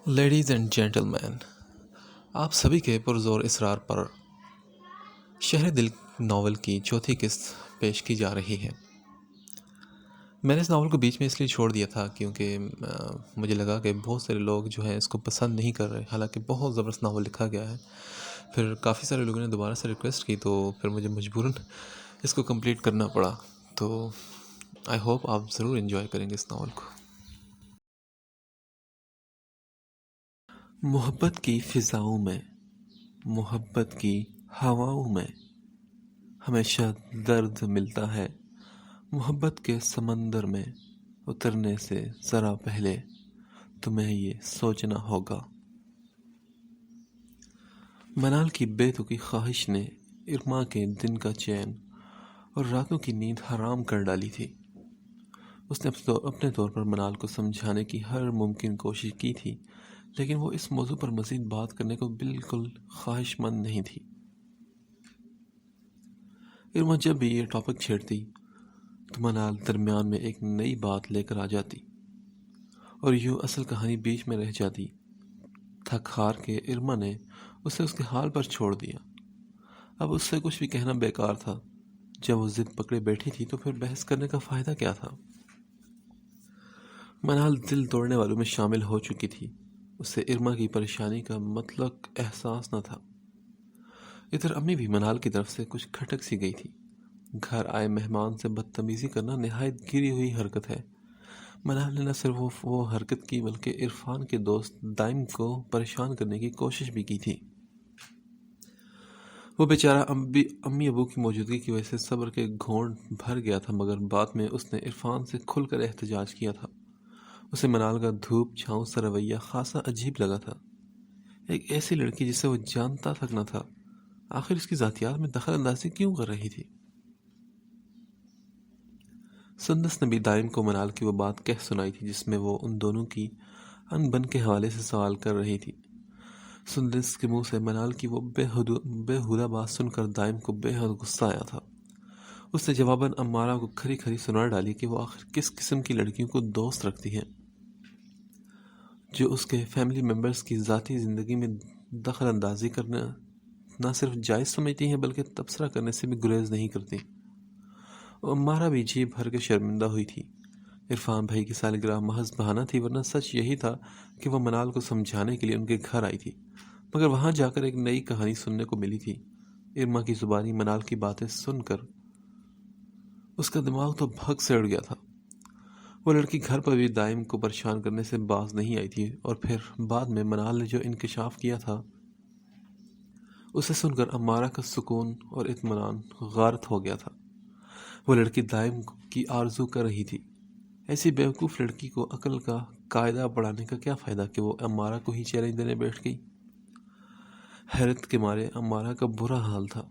Ladies and gentle مین، آپ سبھی کے پرزور اصرار پر شہر دل ناول کی چوتھی قسط پیش کی جا رہی ہے۔ میں نے اس ناول کو بیچ میں اس لیے چھوڑ دیا تھا کیونکہ مجھے لگا کہ بہت سارے لوگ جو ہیں اس کو پسند نہیں کر رہے، حالانکہ بہت زبردست ناول لکھا گیا ہے۔ پھر کافی سارے لوگوں نے دوبارہ سے ریکویسٹ کی تو پھر مجھے مجبوراً اس کو کمپلیٹ کرنا پڑا۔ تو آئی ہوپ آپ ضرور انجوائے کریں گے اس ناول کو۔ محبت کی فضاؤں میں، محبت کی ہواؤں میں ہمیشہ درد ملتا ہے۔ محبت کے سمندر میں اترنے سے ذرا پہلے تمہیں یہ سوچنا ہوگا۔ منال کی بے تکی خواہش نے ارما کے دن کا چین اور راتوں کی نیند حرام کر ڈالی تھی۔ اس نے اپنے طور پر منال کو سمجھانے کی ہر ممکن کوشش کی تھی، لیکن وہ اس موضوع پر مزید بات کرنے کو بالکل خواہش مند نہیں تھی۔ ارما جب بھی یہ ٹاپک چھیڑتی تو منال درمیان میں ایک نئی بات لے کر آ جاتی اور یوں اصل کہانی بیچ میں رہ جاتی۔ تھک ہار کے ارما نے اسے اس کے حال پر چھوڑ دیا۔ اب اس سے کچھ بھی کہنا بیکار تھا۔ جب وہ ضد پکڑے بیٹھی تھی تو پھر بحث کرنے کا فائدہ کیا تھا؟ منال دل توڑنے والوں میں شامل ہو چکی تھی۔ اسے ارما کی پریشانی کا مطلق احساس نہ تھا۔ ادھر امی بھی منال کی طرف سے کچھ کھٹک سی گئی تھی۔ گھر آئے مہمان سے بدتمیزی کرنا نہایت گری ہوئی حرکت ہے۔ منال نے نہ صرف وہ حرکت کی بلکہ عرفان کے دوست دائم کو پریشان کرنے کی کوشش بھی کی تھی۔ وہ بیچارہ امی ابو کی موجودگی کی وجہ سے صبر کے گھونٹ بھر گیا تھا، مگر بعد میں اس نے عرفان سے کھل کر احتجاج کیا تھا۔ اسے منال کا دھوپ چھاؤں سا رویہ خاصا عجیب لگا تھا۔ ایک ایسی لڑکی جسے وہ جانتا تک نہ تھا، آخر اس کی ذاتیات میں دخل اندازی کیوں کر رہی تھی؟ سندس نے بھی دائم کو منال کی وہ بات کہہ سنائی تھی جس میں وہ ان دونوں کی ان بن کے حوالے سے سوال کر رہی تھی۔ سندس کے منہ سے منال کی وہ بے ہودہ بات سن کر دائم کو بے حد غصہ آیا تھا۔ اس نے جواباً امارہ کو کھری کھری سنا ڈالی کہ وہ آخر کس قسم کی لڑکیوں کو دوست رکھتی ہے، جو اس کے فیملی ممبرز کی ذاتی زندگی میں دخل اندازی کرنا نہ صرف جائز سمجھتی ہیں بلکہ تبصرہ کرنے سے بھی گریز نہیں کرتی۔ امارہ بھی جی بھر کے شرمندہ ہوئی تھی۔ عرفان بھائی کی سالگرہ محض بہانہ تھی، ورنہ سچ یہی تھا کہ وہ منال کو سمجھانے کے لیے ان کے گھر آئی تھی، مگر وہاں جا کر ایک نئی کہانی سننے کو ملی تھی۔ ارما کی زبانی منال کی باتیں سن کر اس کا دماغ تو بھگ سے اڑ گیا تھا۔ وہ لڑکی گھر پر بھی دائم کو پریشان کرنے سے باز نہیں آئی تھی، اور پھر بعد میں منال نے جو انکشاف کیا تھا اسے سن کر امارہ کا سکون اور اطمینان غارت ہو گیا تھا۔ وہ لڑکی دائم کی آرزو کر رہی تھی۔ ایسی بیوقوف لڑکی کو عقل کا قاعدہ پڑھانے کا کیا فائدہ کہ وہ امارہ کو ہی چیلنج دینے بیٹھ گئی؟ حیرت کے مارے امارہ کا برا حال تھا۔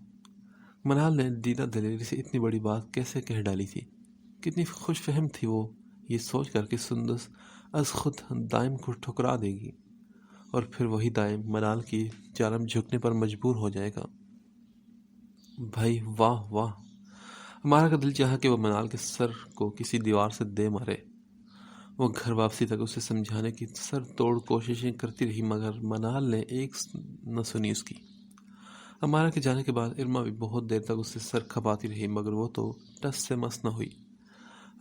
منال نے دیدہ دلیری سے اتنی بڑی بات کیسے کہہ ڈالی تھی؟ کتنی خوش فہم تھی وہ یہ سوچ کر کہ سندس از خود دائم کو ٹھکرا دے گی اور پھر وہی دائم منال کی جانب جھکنے پر مجبور ہو جائے گا۔ بھائی واہ واہ! امارہ کا دل چاہا کہ وہ منال کے سر کو کسی دیوار سے دے مارے۔ وہ گھر واپسی تک اسے سمجھانے کی سر توڑ کوششیں کرتی رہی، مگر منال نے ایک نہ سنی اس کی۔ امارہ کے جانے کے بعد ارما بھی بہت دیر تک اسے سر کھپاتی رہی، مگر وہ تو ٹس سے مس نہ ہوئی۔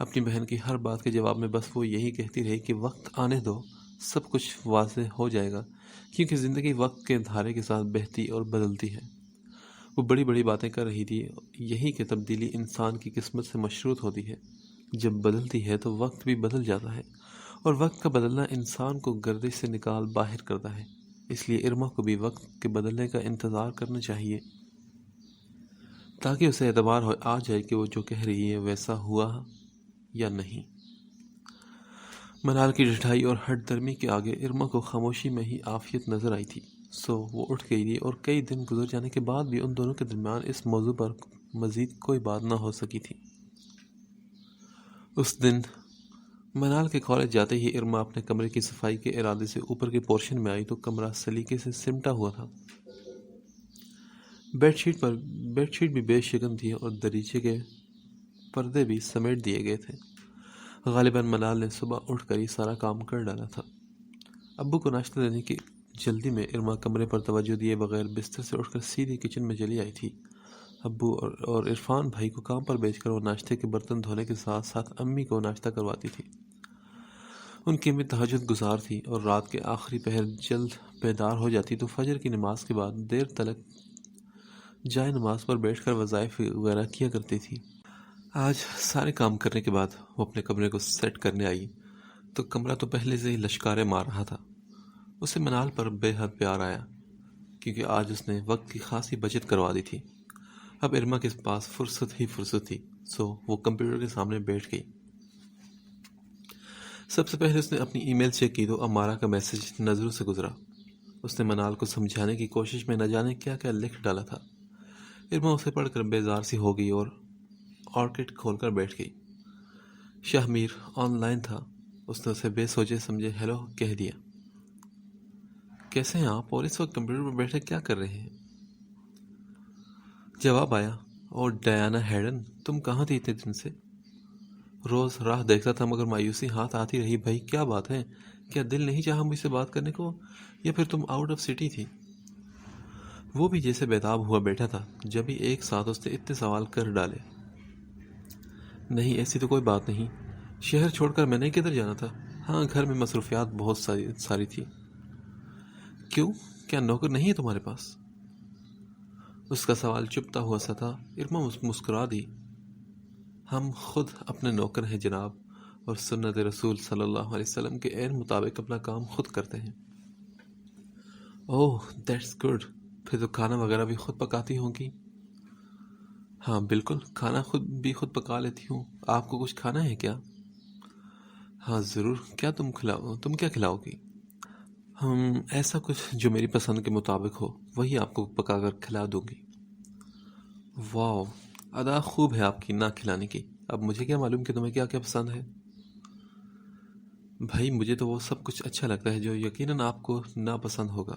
اپنی بہن کی ہر بات کے جواب میں بس وہ یہی کہتی رہی کہ وقت آنے دو، سب کچھ واضح ہو جائے گا، کیونکہ زندگی وقت کے دھارے کے ساتھ بہتی اور بدلتی ہے۔ وہ بڑی بڑی باتیں کر رہی تھی، یہی کہ تبدیلی انسان کی قسمت سے مشروط ہوتی ہے۔ جب بدلتی ہے تو وقت بھی بدل جاتا ہے، اور وقت کا بدلنا انسان کو گردش سے نکال باہر کرتا ہے۔ اس لیے ارما کو بھی وقت کے بدلنے کا انتظار کرنا چاہیے، تاکہ اسے اعتبار آ جائے کہ وہ جو کہہ رہی ہے ویسا ہوا یا نہیں۔ منال کی ڈٹھائی اور ہٹ درمی کے آگے ارما کو خاموشی میں ہی عافیت نظر آئی تھی، سو وہ اٹھ گئی تھی، اور کئی دن گزر جانے کے بعد بھی ان دونوں کے درمیان اس موضوع پر مزید کوئی بات نہ ہو سکی تھی۔ اس دن منال کے کالج جاتے ہی ارما اپنے کمرے کی صفائی کے ارادے سے اوپر کے پورشن میں آئی تو کمرہ سلیقے سے سمٹا ہوا تھا۔ بیڈ شیٹ بھی بے شگن تھی اور دریچے کے پردے بھی سمیٹ دیے گئے تھے۔ غالباً منال نے صبح اٹھ کر ہی سارا کام کر ڈالا تھا۔ ابو کو ناشتہ دینے کی جلدی میں ارما کمرے پر توجہ دیے بغیر بستر سے اٹھ کر سیدھی کچن میں چلی آئی تھی۔ ابو اور عرفان بھائی کو کام پر بھیج کر وہ ناشتے کے برتن دھونے کے ساتھ ساتھ امی کو ناشتہ کرواتی تھی۔ ان کی امی تہجد گزار تھی اور رات کے آخری پہر جلد بیدار ہو جاتی تو فجر کی نماز کے بعد دیر تلک جائے نماز پر بیٹھ کر وظائف وغیرہ کیا کرتی تھی۔ آج سارے کام کرنے کے بعد وہ اپنے کمرے کو سیٹ کرنے آئی تو کمرہ تو پہلے سے ہی لشکارے مار رہا تھا۔ اسے منال پر بے حد پیار آیا کیونکہ آج اس نے وقت کی خاصی بچت کروا دی تھی۔ اب ارما کے پاس فرصت ہی فرصت تھی، سو وہ کمپیوٹر کے سامنے بیٹھ گئی۔ سب سے پہلے اس نے اپنی ای میل چیک کی تو امارا کا میسج نظروں سے گزرا۔ اس نے منال کو سمجھانے کی کوشش میں نہ جانے کیا کیا لکھ ڈالا تھا۔ ارما اسے پڑھ کر بیزار سی ہو گئی اور آرکٹ کھول کر بیٹھ گئی۔ شاہ میر آن لائن تھا۔ اس نے اسے بے سوچے سمجھے ہیلو کہہ دیا۔ کیسے ہیں آپ اور اس وقت کمپیوٹر پر بیٹھے کیا کر رہے ہیں؟ جواب آیا، اور ڈیانا ہیڈن تم کہاں تھی اتنے دن سے؟ روز راہ دیکھتا تھا مگر مایوسی ہاتھ آتی رہی۔ بھائی کیا بات ہے؟ کیا دل نہیں چاہا مجھ سے بات کرنے کو یا پھر تم آؤٹ آف سٹی تھی؟ وہ بھی جیسے بیتاب ہوا بیٹھا تھا جب ہی ایک ساتھ اس نے اتنے سوال کر ڈالے۔ نہیں ایسی تو کوئی بات نہیں، شہر چھوڑ کر میں نے کدھر جانا تھا؟ ہاں گھر میں مصروفیات بہت ساری تھی۔ کیوں؟ کیا نوکر نہیں ہے تمہارے پاس؟ اس کا سوال چپتا ہوا سا تھا۔ ارما مسکرا دی۔ ہم خود اپنے نوکر ہیں جناب، اور سنت رسول صلی اللہ علیہ وسلم کے عین مطابق اپنا کام خود کرتے ہیں۔ اوہ دیٹس گڈ، پھر تو کھانا وغیرہ بھی خود پکاتی ہوں گی؟ ہاں بالکل، کھانا خود پکا لیتی ہوں۔ آپ کو کچھ کھانا ہے کیا؟ ہاں ضرور، کیا تم کیا کھلاؤ گی؟ ایسا کچھ جو میری پسند کے مطابق ہو، وہی آپ کو پکا کر کھلا دوں گی۔ واو، ادا خوب ہے آپ کی نہ کھلانے کی۔ اب مجھے کیا معلوم کہ تمہیں کیا کیا پسند ہے؟ بھائی مجھے تو وہ سب کچھ اچھا لگتا ہے جو یقیناً آپ کو ناپسند ہوگا۔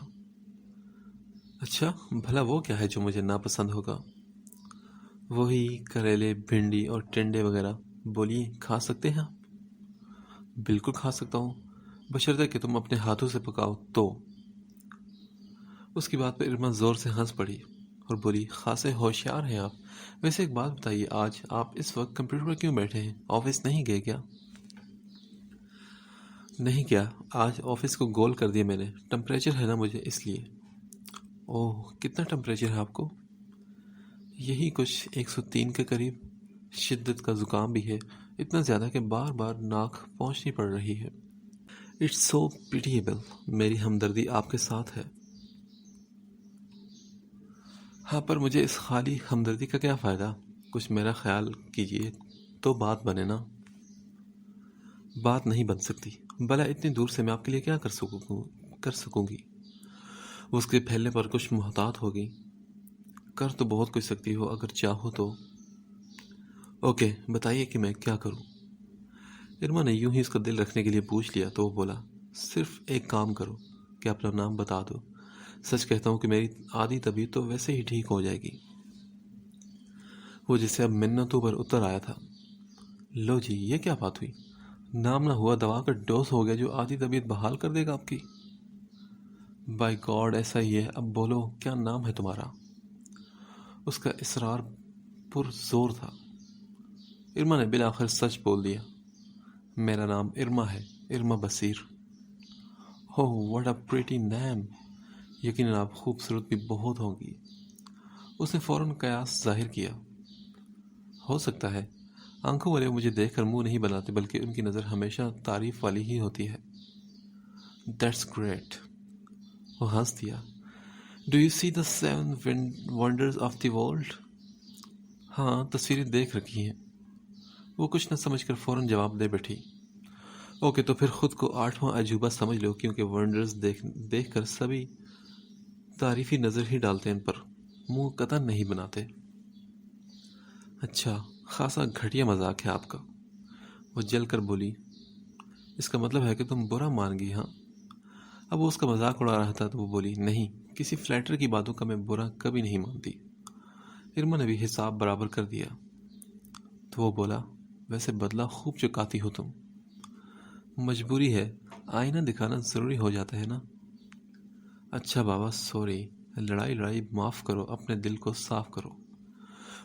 اچھا، بھلا وہ کیا ہے جو مجھے ناپسند ہوگا؟ وہی کریلے، بھنڈی اور ٹنڈے وغیرہ۔ بولیے، کھا سکتے ہیں آپ؟ بالکل کھا سکتا ہوں، بشرطے کہ تم اپنے ہاتھوں سے پکاؤ تو۔ اس کی بات پہ ارما زور سے ہنس پڑی اور بولی، خاصے ہوشیار ہیں آپ۔ ویسے ایک بات بتائیے، آج آپ اس وقت کمپیوٹر پر کیوں بیٹھے ہیں؟ آفس نہیں گئے کیا؟ نہیں کیا، آج آفس کو گول کر دیا میں نے، ٹمپریچر ہے نا مجھے اس لیے۔ اوہ، کتنا ٹمپریچر ہے آپ کو؟ یہی کچھ 103 کے قریب۔ شدت کا زکام بھی ہے، اتنا زیادہ کہ بار بار ناک پہنچنی پڑ رہی ہے۔ اٹس سو پیٹیبل، میری ہمدردی آپ کے ساتھ ہے۔ ہاں پر مجھے اس خالی ہمدردی کا کیا فائدہ؟ کچھ میرا خیال کیجئے تو بات بنے نا۔ بات نہیں بن سکتی، بھلا اتنی دور سے میں آپ کے لیے کیا کر سکوں گی؟ وہ اس کے پھیلنے پر کچھ محتاط ہو گئی۔ کر تو بہت کچھ سکتی ہو اگر چاہو تو۔ اوکے، بتائیے کہ میں کیا کروں؟ ارما نے یوں ہی اس کا دل رکھنے کے لیے پوچھ لیا تو وہ بولا، صرف ایک کام کرو کہ اپنا نام بتا دو۔ سچ کہتا ہوں کہ میری آدھی طبیعت تو ویسے ہی ٹھیک ہو جائے گی۔ وہ جسے اب منتوں پر اتر آیا تھا۔ لو جی، یہ کیا بات ہوئی؟ نام نہ ہوا دوا کا ڈوز ہو گیا جو آدھی طبیعت بحال کر دے گا آپ کی؟ بائی گاڈ ایسا ہی ہے، اب بولو کیا نام ہے تمہارا؟ اس کا اصرار پر زور تھا۔ ارما نے بالآخر سچ بول دیا، میرا نام ارما ہے، ارما بصیر۔ اوہ واٹ اے پریٹی نیم، یقیناً آپ خوبصورت بھی بہت ہوں گی۔ اس نے فوراً قیاس ظاہر کیا۔ ہو سکتا ہے، آنکھوں والے مجھے دیکھ کر منہ نہیں بناتے بلکہ ان کی نظر ہمیشہ تعریف والی ہی ہوتی ہے۔ دیٹس گریٹ، وہ ہنس دیا۔ Do you see the 7 wonders of the world? ہاں، تصویریں دیکھ رکھی ہیں۔ وہ کچھ نہ سمجھ کر فوراً جواب دے بیٹھی، اوکے تو پھر خود کو 8واں عجوبہ سمجھ لو، کیونکہ ونڈرز دیکھ کر سبھی تعریفی نظر ہی ڈالتے ہیں، ان پر منہ قطعاً نہیں بناتے۔ اچھا، خاصا گھٹیا مذاق ہے آپ کا، وہ جل کر بولی۔ اس کا مطلب ہے کہ تم برا مان گئی؟ ہاں۔ اب وہ اس کا مذاق اڑا رہا تھا تو وہ بولی، نہیں، کسی فلیٹر کی باتوں کا میں برا کبھی نہیں مانتی۔ ارما نے بھی حساب برابر کر دیا تو وہ بولا، ویسے بدلہ خوب چکاتی ہو تم۔ مجبوری ہے، آئینہ دکھانا ضروری ہو جاتا ہے نا. اچھا بابا سوری، لڑائی معاف کرو، اپنے دل کو صاف کرو.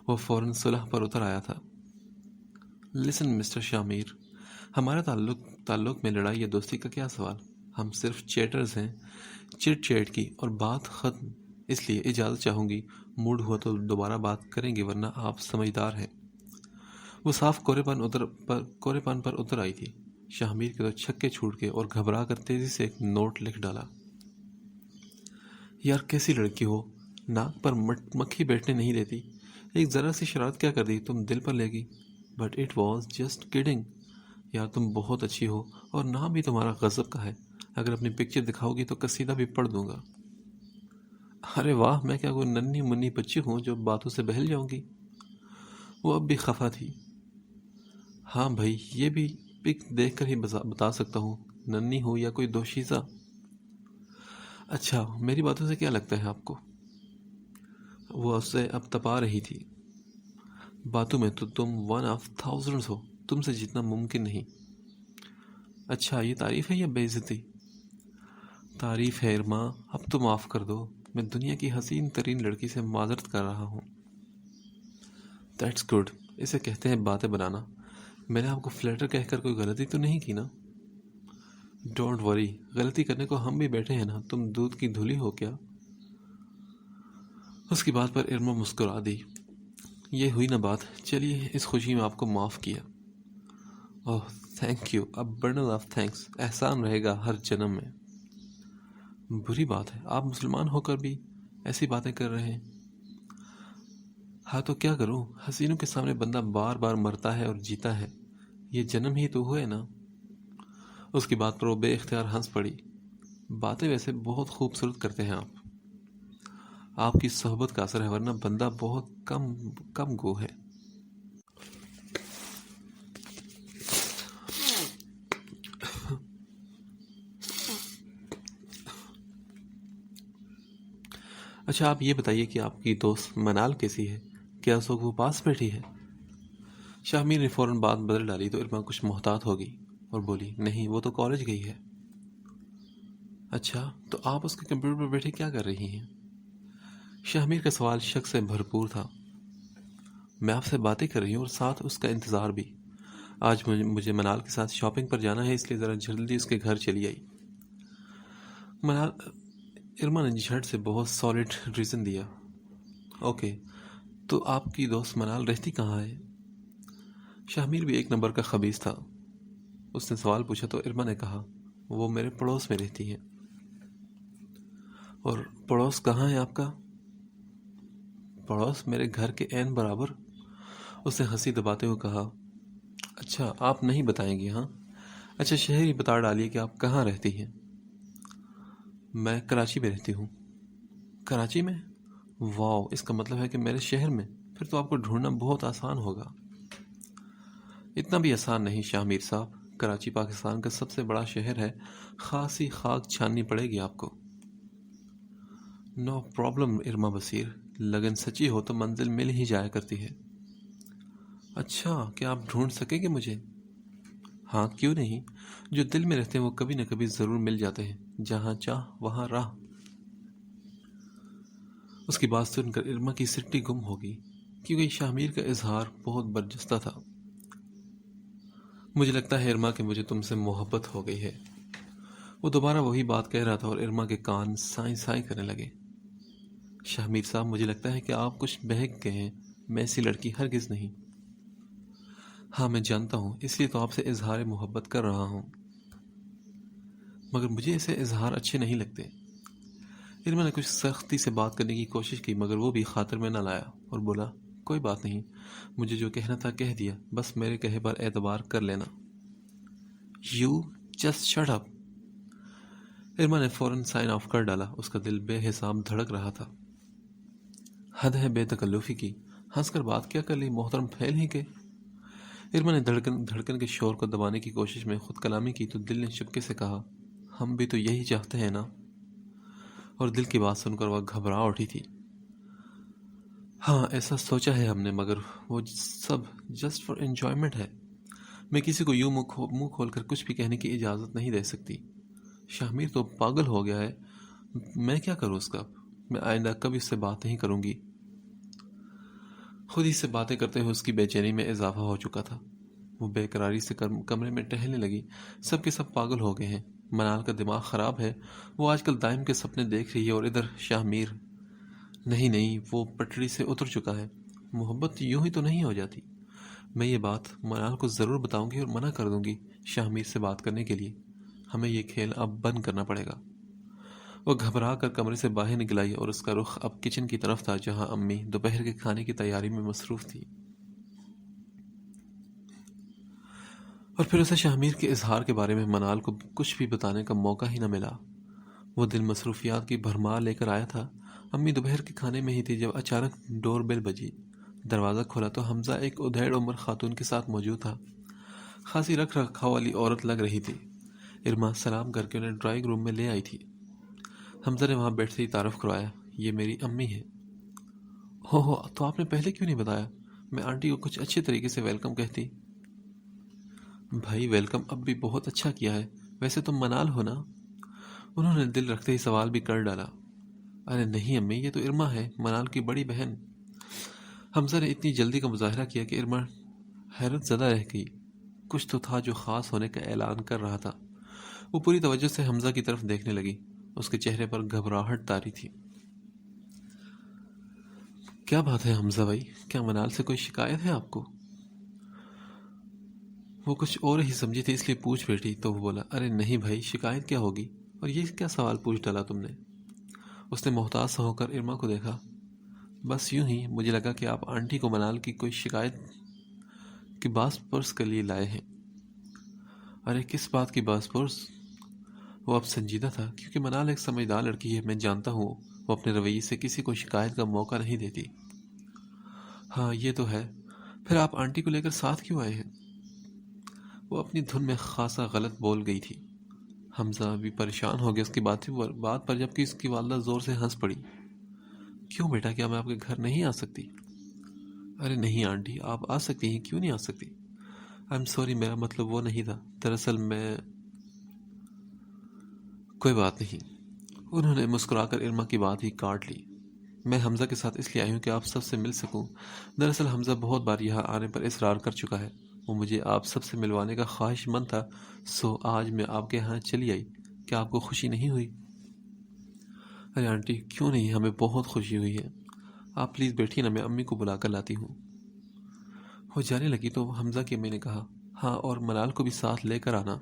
وہ فوراً صلح پر اتر آیا تھا. لسن مسٹر شامیر، ہمارا تعلق میں لڑائی یا دوستی کا کیا سوال؟ ہم صرف چیٹرز ہیں، چٹ چیٹ کی اور بات ختم. اس لیے اجازت چاہوں گی، موڈ ہوا تو دوبارہ بات کریں گے ورنہ آپ سمجھدار ہیں. وہ صاف کورے پان پر اتر آئی تھی. شاہمیر کے تو چھکے چھوٹ گئے اور گھبرا کر تیزی سے ایک نوٹ لکھ ڈالا. یار کیسی لڑکی ہو، ناک پر مکھی بیٹھنے نہیں دیتی. ایک ذرا سی شرارت کیا کر دی تم دل پر لے گی. But it was just kidding. یار تم بہت اچھی ہو اور نام بھی تمہارا غضب کا ہے. اگر اپنی پکچر دکھاؤ گی تو قصیدہ بھی پڑھ دوں گا. ارے واہ، میں کیا کوئی ننھی منی بچی ہوں جو باتوں سے بہل جاؤں گی؟ وہ اب بھی خفا تھی. ہاں بھائی، یہ بھی پک دیکھ کر ہی بتا سکتا ہوں، ننھی ہو یا کوئی دوشیزہ. اچھا، میری باتوں سے کیا لگتا ہے آپ کو؟ وہ اس سے اب تپا رہی تھی. باتوں میں تو تم 1 آف 1000 ہو، تم سے جتنا ممکن نہیں. اچھا، یہ تعریف ہے یا بے عزتی؟ تعریف ہے ارما، اب تو معاف کر دو. میں دنیا کی حسین ترین لڑکی سے معذرت کر رہا ہوں. دیٹس گڈ، اسے کہتے ہیں باتیں بنانا. میں نے آپ کو فلیٹر کہہ کر کوئی غلطی تو نہیں کی نا؟ ڈونٹ وری، غلطی کرنے کو ہم بھی بیٹھے ہیں نا. تم دودھ کی دھلی ہو کیا؟ اس کی بات پر ارما مسکرا دی. یہ ہوئی نا بات. چلیے، اس خوشی میں آپ کو معاف کیا. اوہ تھینک یو، اب برنل آف تھینکس. احسان رہے گا ہر جنم میں. بری بات ہے، آپ مسلمان ہو کر بھی ایسی باتیں کر رہے ہیں. ہاں تو کیا کروں، حسینوں کے سامنے بندہ بار بار مرتا ہے اور جیتا ہے. یہ جنم ہی تو ہوئے نا. اس کی بات پر وہ بے اختیار ہنس پڑی. باتیں ویسے بہت خوبصورت کرتے ہیں آپ. آپ کی صحبت کا اثر ہے، ورنہ بندہ بہت کم گو ہے. اچھا آپ یہ بتائیے کہ آپ کی دوست منال کیسی ہے؟ کیا اس وقت وہ پاس بیٹھی ہے؟ شاہمیر نے فوراً بات بدل ڈالی تو ارما کچھ محتاط ہو گئی اور بولی، نہیں وہ تو کالج گئی ہے. اچھا، تو آپ اس کے کمپیوٹر پر بیٹھے کیا کر رہی ہیں؟ شاہمیر کا سوال شک سے بھرپور تھا. میں آپ سے باتیں کر رہی ہوں اور ساتھ اس کا انتظار بھی. آج مجھے منال کے ساتھ شاپنگ پر جانا ہے، اس لیے ذرا جلدی اس کے گھر چلی آئی. منال ارما نے جھٹ سے بہت سالڈ ریزن دیا. اوکے، تو آپ کی دوست منال رہتی کہاں ہے؟ شاہمیر بھی ایک نمبر کا خبیث تھا. اس نے سوال پوچھا تو ارما نے کہا، وہ میرے پڑوس میں رہتی ہیں. اور پڑوس کہاں ہے آپ کا؟ پڑوس میرے گھر کے عین برابر. اس نے ہنسی دباتے ہوئے کہا. اچھا آپ نہیں بتائیں گی؟ ہاں اچھا، شہر ہی بتا ڈالیے کہ آپ کہاں رہتی ہیں. میں کراچی میں رہتی ہوں. کراچی میں؟ واو، اس کا مطلب ہے کہ میرے شہر میں. پھر تو آپ کو ڈھونڈنا بہت آسان ہوگا. اتنا بھی آسان نہیں شاہمیر صاحب. کراچی پاکستان کا سب سے بڑا شہر ہے، خاصی خاک چھاننی پڑے گی آپ کو. نو پرابلم ارما بصیر، لگن سچی ہو تو منزل مل ہی جایا کرتی ہے. اچھا، کیا آپ ڈھونڈ سکیں گے مجھے؟ ہاں کیوں نہیں، جو دل میں رہتے ہیں وہ کبھی نہ کبھی ضرور مل جاتے ہیں. جہاں چاہ وہاں راہ. اس کی بات سن کر ارما کی سٹی گم ہو گئی، کیونکہ شاہمیر کا اظہار بہت برجستہ تھا. مجھے لگتا ہے ارما کہ مجھے تم سے محبت ہو گئی ہے. وہ دوبارہ وہی بات کہہ رہا تھا اور ارما کے کان سائیں سائیں کرنے لگے. شاہمیر صاحب، مجھے لگتا ہے کہ آپ کچھ بہک گئے ہیں. میں ایسی لڑکی ہرگز نہیں. ہاں میں جانتا ہوں، اس لیے تو آپ سے اظہار محبت کر رہا ہوں، مگر مجھے ایسے اظہار اچھے نہیں لگتے. ارما نے کچھ سختی سے بات کرنے کی کوشش کی مگر وہ بھی خاطر میں نہ لایا اور بولا، کوئی بات نہیں، مجھے جو کہنا تھا کہہ دیا، بس میرے کہے پر اعتبار کر لینا. You just shut up. ارما نے فوراً سائن آف کر ڈالا. اس کا دل بے حساب دھڑک رہا تھا. حد ہے بے تکلفی کی. ہنس کر بات کیا کر لی، محترم پھیل ہی کے. ارما نے دھڑکن کے شور کو دبانے کی کوشش میں خود کلامی کی تو دل نے چپکے سے کہا، ہم بھی تو یہی چاہتے ہیں نا. اور دل کی بات سن کر وہ گھبرا اٹھی تھی. ہاں ایسا سوچا ہے ہم نے، مگر وہ سب جسٹ فار انجوائمنٹ ہے. میں کسی کو یوں منہ کھول کر کچھ بھی کہنے کی اجازت نہیں دے سکتی. شاہ میر تو پاگل ہو گیا ہے، میں کیا کروں اس کا؟ میں آئندہ کبھی اس سے بات نہیں کروں گی۔ خود ہی سے باتیں کرتے ہوئے اس کی بے چینی میں اضافہ ہو چکا تھا۔ وہ بے قراری سے کمرے میں ٹہلنے لگی۔ سب کے سب پاگل ہو گئے ہیں، منال کا دماغ خراب ہے، وہ آج کل دائم کے سپنے دیکھ رہی ہے، اور ادھر شاہ میر۔ نہیں، وہ پٹڑی سے اتر چکا ہے۔ محبت یوں ہی تو نہیں ہو جاتی۔ میں یہ بات منال کو ضرور بتاؤں گی اور منع کر دوں گی شاہ میر سے بات کرنے کے لیے۔ ہمیں یہ کھیل اب بند کرنا پڑے گا۔ وہ گھبرا کر کمرے سے باہر نکل آئی اور اس کا رخ اب کچن کی طرف تھا، جہاں امی دوپہر کے کھانے کی تیاری میں مصروف تھی۔ اور پھر اسے شاہ میر کے اظہار کے بارے میں منال کو کچھ بھی بتانے کا موقع ہی نہ ملا۔ وہ دن مصروفیات کی بھرمار لے کر آیا تھا۔ امی دوپہر کے کھانے میں ہی تھی جب اچانک ڈور بیل بجی۔ دروازہ کھولا تو حمزہ ایک ادھیڑ عمر خاتون کے ساتھ موجود تھا۔ خاصی رکھ رکھاؤ والی عورت لگ رہی تھی۔ ارما سلام کر کے انہیں ڈرائنگ روم میں لے آئی تھی۔ حمزہ نے وہاں بیٹھتے ہی تعارف کروایا، یہ میری امی ہے۔ ہو تو آپ نے پہلے کیوں نہیں بتایا؟ میں آنٹی کو کچھ اچھے طریقے سے ویلکم کہتی۔ بھائی ویلکم اب بھی بہت اچھا کیا ہے، ویسے تم منال ہو نا؟ انہوں نے دل رکھتے ہی سوال بھی کر ڈالا۔ ارے نہیں امی، یہ تو ارما ہے، منال کی بڑی بہن۔ حمزہ نے اتنی جلدی کا مظاہرہ کیا کہ ارما حیرت زدہ رہ گئی۔ کچھ تو تھا جو خاص ہونے کا اعلان کر رہا تھا۔ وہ پوری توجہ سے حمزہ کی طرف دیکھنے لگی۔ اس کے چہرے پر گھبراہٹ طاری تھی۔ کیا بات ہے حمزہ بھائی، کیا منال سے کوئی شکایت ہے آپ کو؟ وہ کچھ اور ہی سمجھی تھی، اس لیے پوچھ بیٹھی تو وہ بولا، ارے نہیں بھائی، شکایت کیا ہوگی، اور یہ کیا سوال پوچھ ڈالا تم نے؟ اس نے محتاط سا ہو کر ارما کو دیکھا۔ بس یوں ہی مجھے لگا کہ آپ آنٹی کو منال کی کوئی شکایت کی باس پرس کے لیے لائے ہیں۔ ارے کس بات کی باس پرس؟ وہ اب سنجیدہ تھا، کیونکہ منال ایک سمجھدار لڑکی ہے، میں جانتا ہوں وہ اپنے رویے سے کسی کو شکایت کا موقع نہیں دیتی۔ ہاں یہ تو ہے، پھر آپ آنٹی کو لے کر ساتھ کیوں آئے ہیں؟ وہ اپنی دھن میں خاصا غلط بول گئی تھی۔ حمزہ بھی پریشان ہو گیا اس کی بات پر، جبکہ اس کی والدہ زور سے ہنس پڑی۔ کیوں بیٹا، کیا میں آپ کے گھر نہیں آ سکتی؟ ارے نہیں آنٹی، آپ آ سکتی ہیں، کیوں نہیں آ سکتی؟ آئی ایم سوری، میرا مطلب وہ نہیں تھا، دراصل میں… کوئی بات نہیں۔ انہوں نے مسکرا کر ارما کی بات ہی کاٹ لی۔ میں حمزہ کے ساتھ اس لیے آئی ہوں کہ آپ سب سے مل سکوں۔ دراصل حمزہ بہت بار یہاں آنے پر اصرار کر چکا ہے، وہ مجھے آپ سب سے ملوانے کا خواہش مند تھا، سو آج میں آپ کے یہاں چلی آئی۔ کیا آپ کو خوشی نہیں ہوئی؟ ارے آنٹی کیوں نہیں، ہمیں بہت خوشی ہوئی ہے۔ آپ پلیز بیٹھیے نا، میں امی کو بلا کر لاتی ہوں۔ وہ جانے لگی تو حمزہ کی امی نے کہا، ہاں اور منال کو بھی ساتھ لے کر آنا۔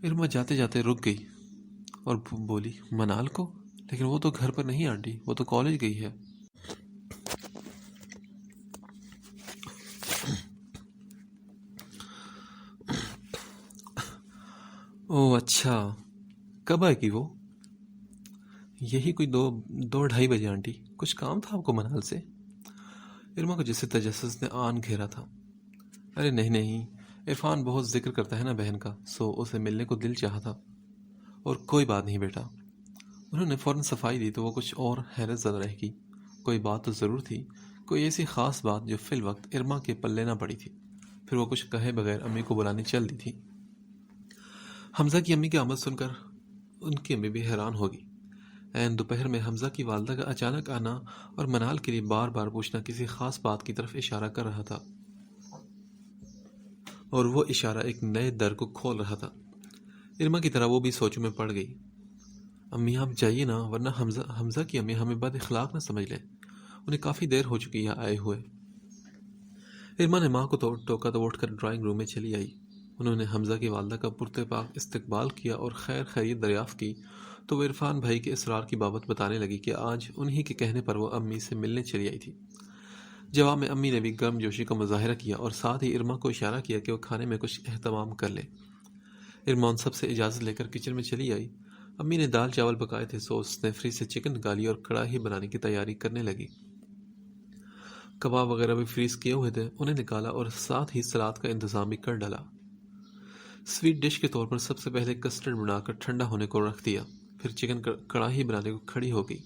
ارما جاتے جاتے رک گئی اور بولی، منال کو؟ لیکن وہ تو گھر پر نہیں آنٹی، وہ تو کالج گئی ہے۔ اوہ اچھا، کب آئے گی وہ؟ یہی کوئی دو ڈھائی بجے آنٹی۔ کچھ کام تھا آپ کو منال سے؟ ارما کو جس سے تجسس نے آن گھیرا تھا۔ ارے نہیں، عرفان بہت ذکر کرتا ہے نا بہن کا، سو اسے ملنے کو دل چاہا تھا۔ اور کوئی بات نہیں بیٹا۔ انہوں نے فوراً صفائی دی تو وہ کچھ اور حیرت زدہ رہ گئی۔ کوئی بات تو ضرور تھی، کوئی ایسی خاص بات جو فی الوقت ارما کے پلے نہ پڑی تھی۔ پھر وہ کچھ کہے بغیر امی کو بلانے چل دی تھی۔ حمزہ کی امی کی آمد سن کر ان کی امی بھی حیران ہوگی۔ عین دوپہر میں حمزہ کی والدہ کا اچانک آنا اور منال کے لیے بار بار پوچھنا کسی خاص بات کی طرف اشارہ کر رہا تھا، اور وہ اشارہ ایک نئے در کو کھول رہا تھا۔ ارما کی طرح وہ بھی سوچوں میں پڑ گئی۔ امی آپ جائیے نا، ورنہ حمزہ کی امی ہمیں بد اخلاق نہ سمجھ لیں، انہیں کافی دیر ہو چکی یہاں آئے ہوئے۔ ارما نے ماں کو ٹوکا تو اٹھ کر ڈرائنگ روم میں چلی آئی۔ انہوں نے حمزہ کی والدہ کا پرتپاک استقبال کیا اور خیر خیریت دریافت کی تو وہ عرفان بھائی کے اصرار کی بابت بتانے لگی کہ آج انہی کے کہنے پر وہ امی سے ملنے چلی آئی تھی۔ جواب میں امی نے بھی گرم جوشی کا مظاہرہ کیا اور ساتھ ہی ارما کو اشارہ کیا کہ وہ کھانے میں کچھ اہتمام کر لے۔ ارما ان سب سے اجازت لے کر کچن میں چلی آئی۔ امی نے دال چاول پکائے تھے، سو اس نے فریج سے چکن نکالی اور کڑاہی بنانے کی تیاری کرنے لگی۔ کباب وغیرہ بھی فریز کیے ہوئے تھے، انہیں نکالا اور ساتھ ہی سلاد کا انتظام بھی کر ڈالا۔ سویٹ ڈش کے طور پر سب سے پہلے کسٹرڈ بنا کر ٹھنڈا ہونے کو رکھ دیا، پھر چکن کڑاہی بنانے کو کھڑی ہو گئی۔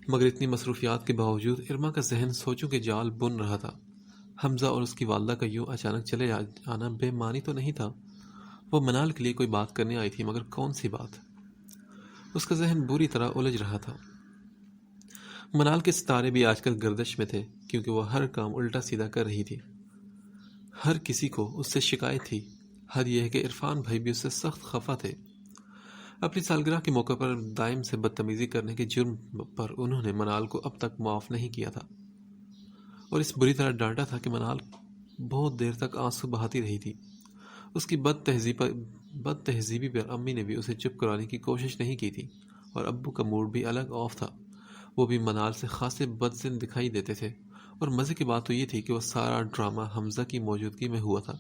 مگر اتنی مصروفیات کے باوجود ارما کا ذہن سوچوں کے جال بن رہا تھا۔ حمزہ اور اس کی والدہ کا یوں اچانک چلے آنا بے معنی تو نہیں تھا۔ وہ منال کے لیے کوئی بات کرنے آئی تھی، مگر کون سی بات؟ اس کا ذہن بری طرح الجھ رہا تھا۔ منال کے ستارے بھی آج کل گردش میں تھے، کیونکہ وہ ہر کام الٹا سیدھا کر رہی تھی۔ ہر کسی کو اس سے شکایت تھی۔ حد یہ ہے کہ عرفان بھائی بھی اس سے سخت خفا تھے۔ اپنی سالگرہ کے موقع پر دائم سے بدتمیزی کرنے کے جرم پر انہوں نے منال کو اب تک معاف نہیں کیا تھا، اور اس بری طرح ڈانٹا تھا کہ منال بہت دیر تک آنسو بہاتی رہی تھی۔ اس کی بد تہذیبی پر امی نے بھی اسے چپ کرانے کی کوشش نہیں کی تھی، اور ابو کا موڈ بھی الگ آف تھا۔ وہ بھی منال سے خاصے بدظن دکھائی دیتے تھے، اور مزے کی بات تو یہ تھی کہ وہ سارا ڈرامہ حمزہ کی موجودگی میں ہوا تھا۔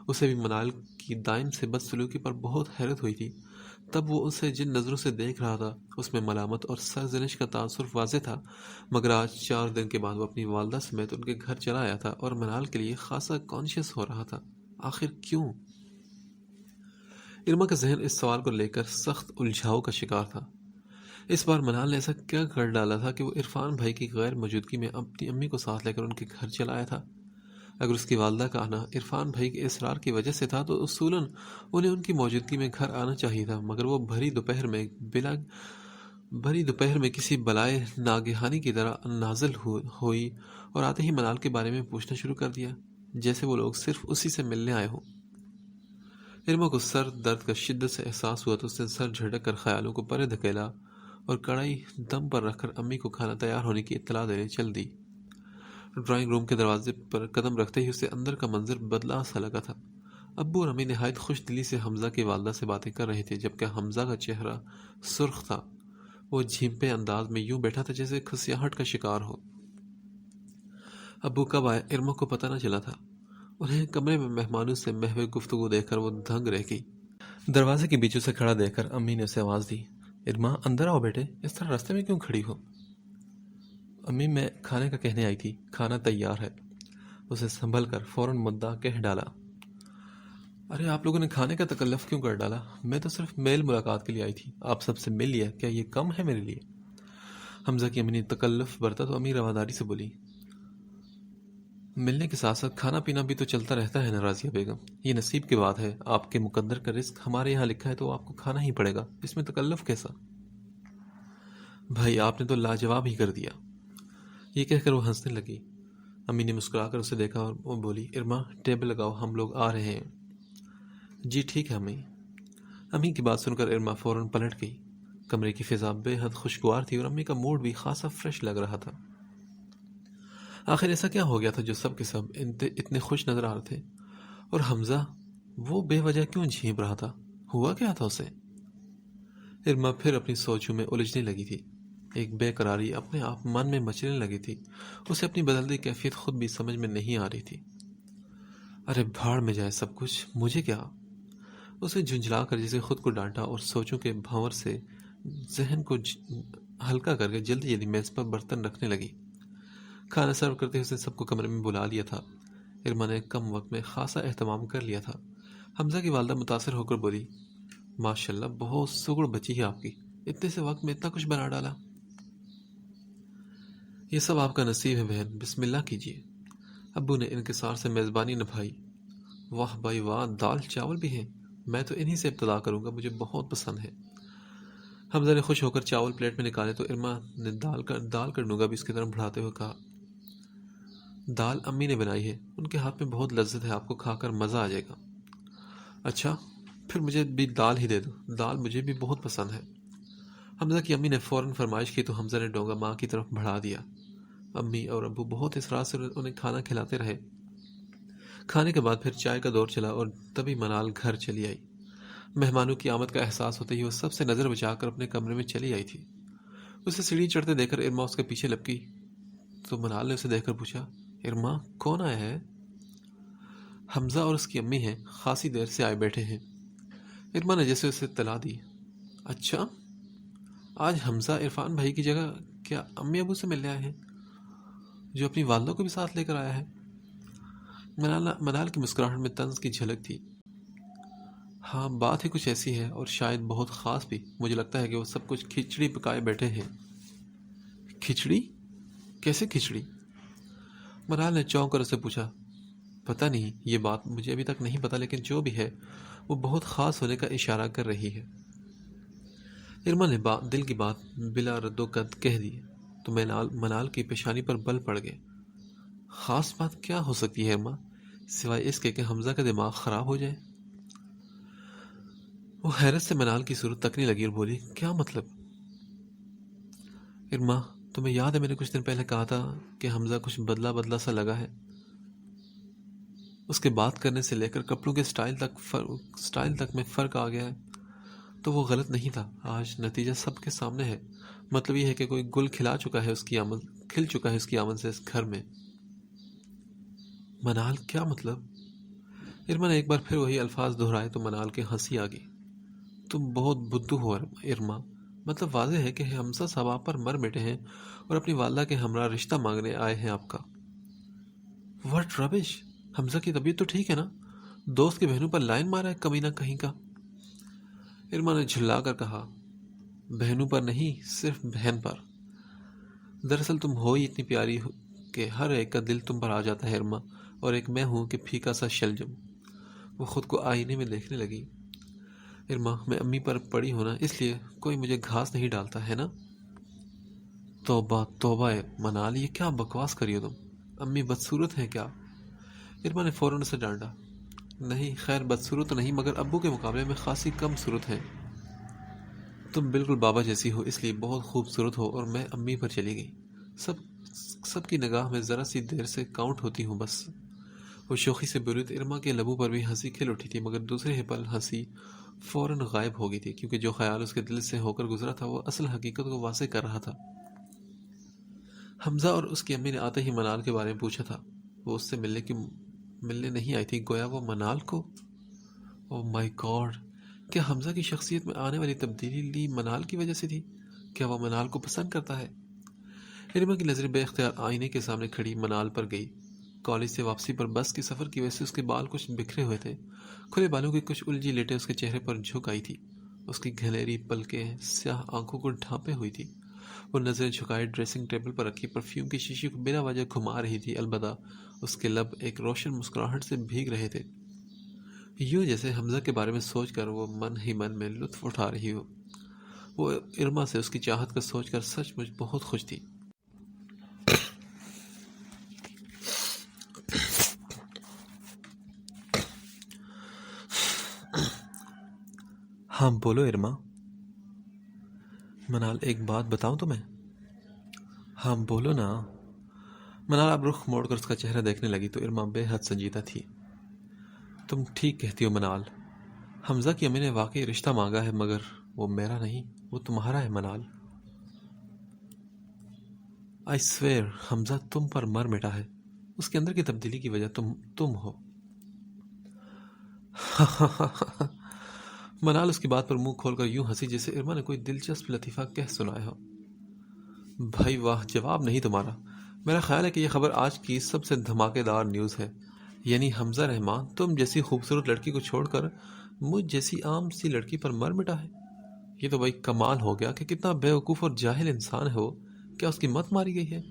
اسے بھی منال کی دائم سے بدسلوکی پر بہت حیرت ہوئی تھی۔ تب وہ اسے جن نظروں سے دیکھ رہا تھا اس میں ملامت اور سرزنش کا تاثر واضح تھا، مگر آج 4 دن کے بعد وہ اپنی والدہ سمیت ان کے گھر چلا آیا تھا اور منال کے لیے خاصا کانشیس ہو رہا تھا۔ آخر کیوں؟ ارما کا ذہن اس سوال کو لے کر سخت الجھاؤ کا شکار تھا۔ اس بار منال نے ایسا کیا کر ڈالا تھا کہ وہ عرفان بھائی کی غیر موجودگی میں اپنی امی کو ساتھ لے کر ان کے گھر چلا آیا تھا؟ اگر اس کی والدہ کا آنا عرفان بھائی کے اصرار کی وجہ سے تھا تو اصولاً انہیں ان کی موجودگی میں گھر آنا چاہیے تھا، مگر وہ بھری دوپہر میں کسی بلائے ناگہانی کی طرح نازل ہوئی اور آتے ہی منال کے بارے میں پوچھنا شروع کر دیا، جیسے وہ لوگ صرف اسی سے ملنے آئے ہوں۔ ارما کو سر درد کا شدت سے احساس ہوا تو اس نے سر جھٹک کر خیالوں کو پرے دھکیلا اور کڑھائی دم پر رکھ کر امی کو کھانا تیار ہونے کی اطلاع دینے چل دی۔ ڈرائنگ روم کے دروازے پر قدم رکھتے ہی اسے اندر کا منظر بدلا سا لگا تھا۔ ابو اور امی نہایت خوش دلی سے حمزہ کی والدہ سے باتیں کر رہے تھے، جبکہ حمزہ کا چہرہ سرخ تھا۔ وہ جھیمپے انداز میں یوں بیٹھا تھا جیسے کھسیاہٹ کا شکار ہو۔ ابو کب آئے ارما کو پتہ نہ چلا تھا۔ انہیں کمرے میں مہمانوں سے محو گفتگو دیکھ کر وہ دھنگ رہ گئی۔ دروازے کے بیچوں سے کھڑا دیکھ کر امی نے اسے آواز دی، ارما اندر آؤ بیٹے، اس طرح راستے میں کیوں کھڑی ہو؟ امی میں کھانے کا کہنے آئی تھی، کھانا تیار ہے۔ اسے سنبھل کر فوراً مدعا کہہ ڈالا، ارے آپ لوگوں نے کھانے کا تکلف کیوں کر ڈالا؟ میں تو صرف میل ملاقات کے لیے آئی تھی، آپ سب سے مل لیا، کیا یہ کم ہے میرے لیے؟ حمزہ کی امی نے تکلف برتا تو امی رواداری سے بولی، ملنے کے ساتھ ساتھ کھانا پینا بھی تو چلتا رہتا ہے نا رازیہ بیگم، یہ نصیب کی بات ہے، آپ کے مقدر کا رزق ہمارے یہاں لکھا ہے تو آپ کو کھانا ہی پڑے گا، اس میں تکلف کیسا؟ بھائی آپ نے تو لاجواب ہی کر دیا۔ یہ کہہ کر وہ ہنسنے لگی۔ امی نے مسکرا کر اسے دیکھا اور وہ بولی، ارما ٹیبل لگاؤ، ہم لوگ آ رہے ہیں۔ جی ٹھیک ہے امی۔ امی کی بات سن کر ارما فوراً پلٹ گئی۔ کمرے کی فضا بے حد خوشگوار تھی اور امی کا موڈ بھی خاصا فریش لگ رہا تھا۔ آخر ایسا کیا ہو گیا تھا جو سب کے سب اتنے خوش نظر آ رہے تھے؟ اور حمزہ وہ بے وجہ کیوں جھینپ رہا تھا؟ ہوا کیا تھا اسے؟ ارما پھر اپنی سوچوں میں الجھنے لگی تھی۔ ایک بے قراری اپنے آپ من میں مچلنے لگی تھی۔ اسے اپنی بدلتی کیفیت خود بھی سمجھ میں نہیں آ رہی تھی۔ ارے بھاڑ میں جائے سب کچھ، مجھے کیا؟ اسے جھنجھلا کر جسے خود کو ڈانٹا اور سوچوں کے بھنور سے ذہن کو ہلکا کر کے جلدی جلدی میز پر برتن رکھنے لگی۔ کھانا سرو کرتے ہوئے سب کو کمرے میں بلا لیا تھا۔ ارما نے کم وقت میں خاصا اہتمام کر لیا تھا۔ حمزہ کی والدہ متاثر ہو کر بولی، ماشاءاللہ بہت سگڑ بچی ہے آپ کی، اتنے سے وقت میں اتنا کچھ بنا ڈالا۔ یہ سب آپ کا نصیب ہے بہن، بسم اللہ کیجیے۔ ابو نے انکسار سے میزبانی نبھائی۔ واہ بھائی واہ، دال چاول بھی ہیں، میں تو انہی سے ابتدا کروں گا، مجھے بہت پسند ہے۔ حمزہ نے خوش ہو کر چاول پلیٹ میں نکالے تو ارما نے دال کا ڈونگا بھی اس کی طرف بڑھاتے ہوئے کہا، دال امی نے بنائی ہے، ان کے ہاتھ میں بہت لذت ہے، آپ کو کھا کر مزہ آ جائے گا۔ اچھا پھر مجھے بھی دال ہی دے دو، دال مجھے بھی بہت پسند ہے۔ حمزہ کی امی نے فوراً فرمائش کی تو حمزہ نے ڈونگا ماں کی طرف بڑھا دیا۔ امی اور ابو بہت اصرار سے انہیں کھانا کھلاتے رہے۔ کھانے کے بعد پھر چائے کا دور چلا اور تبھی منال گھر چلی آئی۔ مہمانوں کی آمد کا احساس ہوتے ہی وہ سب سے نظر بچا کر اپنے کمرے میں چلی آئی تھی۔ اسے سیڑھی چڑھتے دیکھ کر ارما اس کے پیچھے لپکی تو منال نے اسے دیکھ کر پوچھا، ارما کون آیا ہے؟ حمزہ اور اس کی امی ہیں، خاصی دیر سے آئے بیٹھے ہیں۔ ارما نے جیسے اسے اطلاع دی، اچھا آج حمزہ عرفان بھائی کی جگہ کیا امی ابو سے ملنے آئے ہیں، جو اپنی والدہ کو بھی ساتھ لے کر آیا ہے؟ منال کی مسکراہٹ میں طنز کی جھلک تھی۔ ہاں بات ہی کچھ ایسی ہے اور شاید بہت خاص بھی، مجھے لگتا ہے کہ وہ سب کچھ کھچڑی پکائے بیٹھے ہیں۔ کھچڑی؟ کیسے کھچڑی؟ منال نے چونک کر اسے پوچھا، پتہ نہیں، یہ بات مجھے ابھی تک نہیں پتا، لیکن جو بھی ہے وہ بہت خاص ہونے کا اشارہ کر رہی ہے۔ ارما نے دل کی بات بلا رد و قد کہہ دی تو منال کی پیشانی پر بل پڑ گئے۔ خاص بات کیا ہو سکتی ہے ارما، سوائے اس کے کہ حمزہ کا دماغ خراب ہو جائے؟ وہ حیرت سے منال کی صورت تکنے لگی اور بولی، کیا مطلب؟ ارما، تمہیں یاد ہے میں نے کچھ دن پہلے کہا تھا کہ حمزہ کچھ بدلا بدلا سا لگا ہے؟ اس کے بات کرنے سے لے کر کپڑوں کے سٹائل تک میں فرق آ گیا ہے۔ تو وہ غلط نہیں تھا، آج نتیجہ سب کے سامنے ہے۔ مطلب یہ ہے کہ کوئی گل کھل چکا ہے اس کی آمد سے اس گھر میں۔ منال، کیا مطلب؟ ارما نے ایک بار پھر وہی الفاظ دہرائے تو منال کے ہنسی آ گئی۔ تم بہت بدھو ہو ارما، مطلب واضح ہے کہ حمزہ صاحب آپ پر مر مٹے ہیں اور اپنی والدہ کے ہمراہ رشتہ مانگنے آئے ہیں آپ کا۔ واٹ ربش! حمزہ کی طبیعت تو ٹھیک ہے نا؟ دوست کی بہنوں پر لائن مارا ہے کمینہ کہیں کا؟ ارما نے جھلا کر کہا، بہنوں پر نہیں، صرف بہن پر۔ دراصل تم ہو ہی اتنی پیاری کہ ہر ایک کا دل تم پر آ جاتا ہے ارما، اور ایک میں ہوں کہ پھیکا سا شلجم۔ وہ خود کو آئینے میں دیکھنے لگی۔ ارما، میں امی پر پڑی ہونا، اس لیے کوئی مجھے گھاس نہیں ڈالتا ہے نا؟ توبہ توبہ منال، یہ کیا بکواس کری ہو تم؟ امی بدصورت ہیں کیا؟ ارما نے فوراً اسے ڈانٹا۔ نہیں، خیر بدصورت تو نہیں، مگر ابو کے مقابلے میں خاصی کم صورت ہے۔ تم بالکل بابا جیسی ہو، اس لیے بہت خوبصورت ہو، اور میں امی پر چلی گئی۔ سب کی نگاہ میں ذرا سی دیر سے کاؤنٹ ہوتی ہوں بس۔ وہ شوخی سے بولی تو ارما کے لبوں پر بھی ہنسی کھل اٹھی تھی، مگر دوسرے ہی پل ہنسی فوراً غائب ہو گئی تھی، کیونکہ جو خیال اس کے دل سے ہو کر گزرا تھا وہ اصل حقیقت کو واضح کر رہا تھا۔ حمزہ اور اس کی امی نے آتے ہی منال کے بارے میں پوچھا تھا۔ وہ اس سے ملنے نہیں آئی تھی، گویا وہ منال کو… او مائی گاڈ! کیا حمزہ کی شخصیت میں آنے والی تبدیلی منال کی وجہ سے تھی؟ کیا وہ منال کو پسند کرتا ہے؟ ارما کی نظریں بے اختیار آئینے کے سامنے کھڑی منال پر گئی۔ کالج سے واپسی پر بس کے سفر کی وجہ سے اس کے بال کچھ بکھرے ہوئے تھے۔ کھلے بالوں کی کچھ الجھی لیٹیں اس کے چہرے پر جھک آئی تھی۔ اس کی گھلیری پلکیں سیاہ آنکھوں کو ڈھانپے ہوئی تھی۔ وہ نظریں جھکائے ڈریسنگ ٹیبل پر رکھی پرفیوم کی شیشی کو بلا وجہ گھما رہی تھی، البتہ اس کے لب ایک روشن مسکراہٹ سے بھیگ رہے تھے، یوں جیسے حمزہ کے بارے میں سوچ کر وہ من ہی من میں لطف اٹھا رہی ہو۔ وہ ارما سے اس کی چاہت کا سوچ کر سچ مچ بہت خوش تھی۔ ہاں بولو ارما۔ منال، ایک بات بتاؤں تمہیں؟ ہاں بولو نا۔ منال اب رخ موڑ کر اس کا چہرہ دیکھنے لگی تو ارما بے حد سنجیدہ تھی۔ تم ٹھیک کہتی ہو منال، حمزہ کی امی نے واقعی رشتہ مانگا ہے، مگر وہ میرا نہیں، وہ تمہارا ہے منال۔ آئی سویئر حمزہ تم پر مر مٹا ہے، اس کے اندر کی تبدیلی کی وجہ تم ہو۔ منال اس کی بات پر منہ کھول کر یوں ہنسی جیسے ارما نے کوئی دلچسپ لطیفہ کہہ سنایا ہو۔ بھائی واہ، جواب نہیں تمہارا۔ میرا خیال ہے کہ یہ خبر آج کی سب سے دھماکے دار نیوز ہے، یعنی حمزہ رحمان تم جیسی خوبصورت لڑکی کو چھوڑ کر مجھ جیسی عام سی لڑکی پر مر مٹا ہے۔ یہ تو بھائی کمال ہو گیا کہ کتنا بے وقوف اور جاہل انسان ہے وہ۔ کیا اس کی مت ماری گئی ہے؟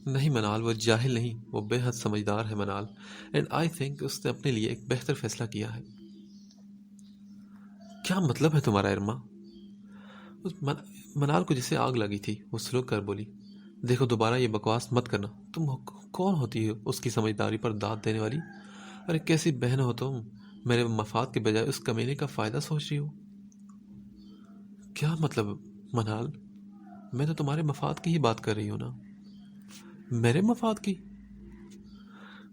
نہیں منال، وہ جاہل نہیں، وہ بے حد سمجھدار ہے منال، اینڈ آئی تھنک اس نے اپنے لیے ایک بہتر فیصلہ کیا ہے۔ کیا مطلب ہے تمہارا ارما؟ منال کو جسے آگ لگی تھی وہ سلوک کر بولی، دیکھو دوبارہ یہ بکواس مت کرنا۔ تم کون ہوتی ہو اس کی سمجھداری پر داد دینے والی؟ ارے کیسی بہن ہو تم، میرے مفاد کے بجائے اس کمینے کا فائدہ سوچ رہی ہو۔ کیا مطلب منال؟ میں تو تمہارے مفاد کی ہی بات کر رہی ہوں نا۔ میرے مفاد کی؟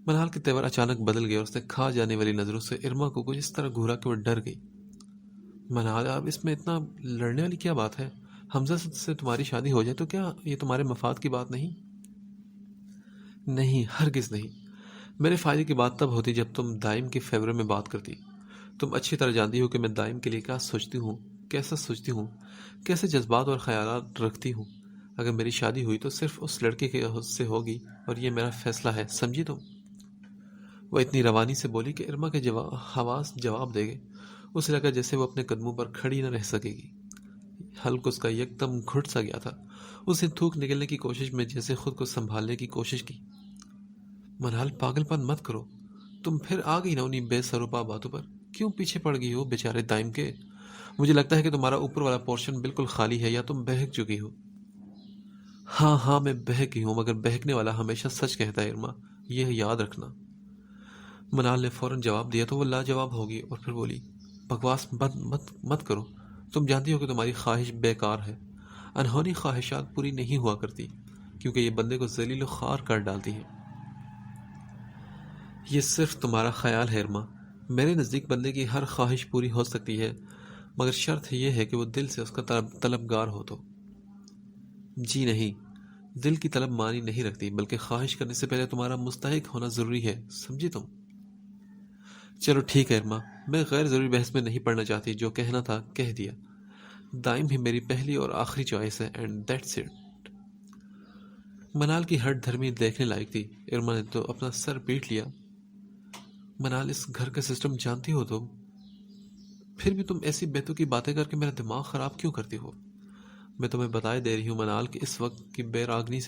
منال کے تیور اچانک بدل گئے اور اس نے کھا جانے والی نظروں سے ارما کو کچھ اس طرح گھورا کہ وہ ڈر گئی۔ منال، اب اس میں اتنا لڑنے والی کیا بات ہے؟ حمزہ سے تمہاری شادی ہو جائے تو کیا یہ تمہارے مفاد کی بات نہیں؟ نہیں، ہرگز نہیں۔ میرے فائدے کی بات تب ہوتی جب تم دائم کے فیور میں بات کرتی۔ تم اچھی طرح جانتی ہو کہ میں دائم کے لیے کیا سوچتی ہوں، کیسا سوچتی ہوں، کیسے جذبات اور خیالات رکھتی ہوں۔ اگر میری شادی ہوئی تو صرف اس لڑکے کے سے ہوگی، اور یہ میرا فیصلہ ہے، سمجھی تم؟ وہ اتنی روانی سے بولی کہ ارما کے حواس جواب دے گئے۔ اسے لگا جیسے وہ اپنے قدموں پر کھڑی نہ رہ سکے گی۔ حلق اس کا یک دم گھٹ سا گیا تھا۔ اس نے تھوک نکلنے کی کوشش میں جیسے خود کو سنبھالنے کی کوشش کی۔ منال پاگل پن مت کرو، تم پھر آ گئی نا انہیں بے سروپا باتوں پر. کیوں پیچھے پڑ گئی ہو بیچارے دائم کے؟ مجھے لگتا ہے کہ تمہارا اوپر والا پورشن بالکل خالی ہے، یا تم بہک چکی ہو. ہاں ہاں میں بہک گئی ہوں، مگر بہکنے والا ہمیشہ سچ کہتا ہے ارما، یہ یاد رکھنا. منال نے فوراً جواب دیا تو وہ لاجواب ہوگی اور پھر بولی، بکواس مت کرو. تم جانتی ہو کہ تمہاری خواہش بیکار ہے. انہونی خواہشات پوری نہیں ہوا کرتی، کیونکہ یہ بندے کو ذلیل و خوار کر ڈالتی ہے. یہ صرف تمہارا خیال ہے ارما. میرے نزدیک بندے کی ہر خواہش پوری ہو سکتی ہے، مگر شرط یہ ہے کہ وہ دل سے اس کا طلبگار ہو تو. جی نہیں، دل کی طلب معنی نہیں رکھتی، بلکہ خواہش کرنے سے پہلے تمہارا مستحق ہونا ضروری ہے، سمجھی تم؟ چلو ٹھیک ہے ارما، میں غیر ضروری بحث میں نہیں پڑنا چاہتی. جو کہنا تھا کہہ دیا. دائم ہی میری پہلی اور آخری چوائس ہے، اینڈ دیٹس اٹ. منال کی ہٹ دھرمی دیکھنے لائق تھی. ارما نے تو اپنا سر پیٹ لیا. منال، اس گھر کا سسٹم جانتی ہو تم؟ پھر بھی تم ایسی بیتو کی باتیں کر کے میرا دماغ خراب کیوں کرتی ہو؟ میں تمہیں بتائے دے رہی ہوں منال کہ اس وقت کی راگنی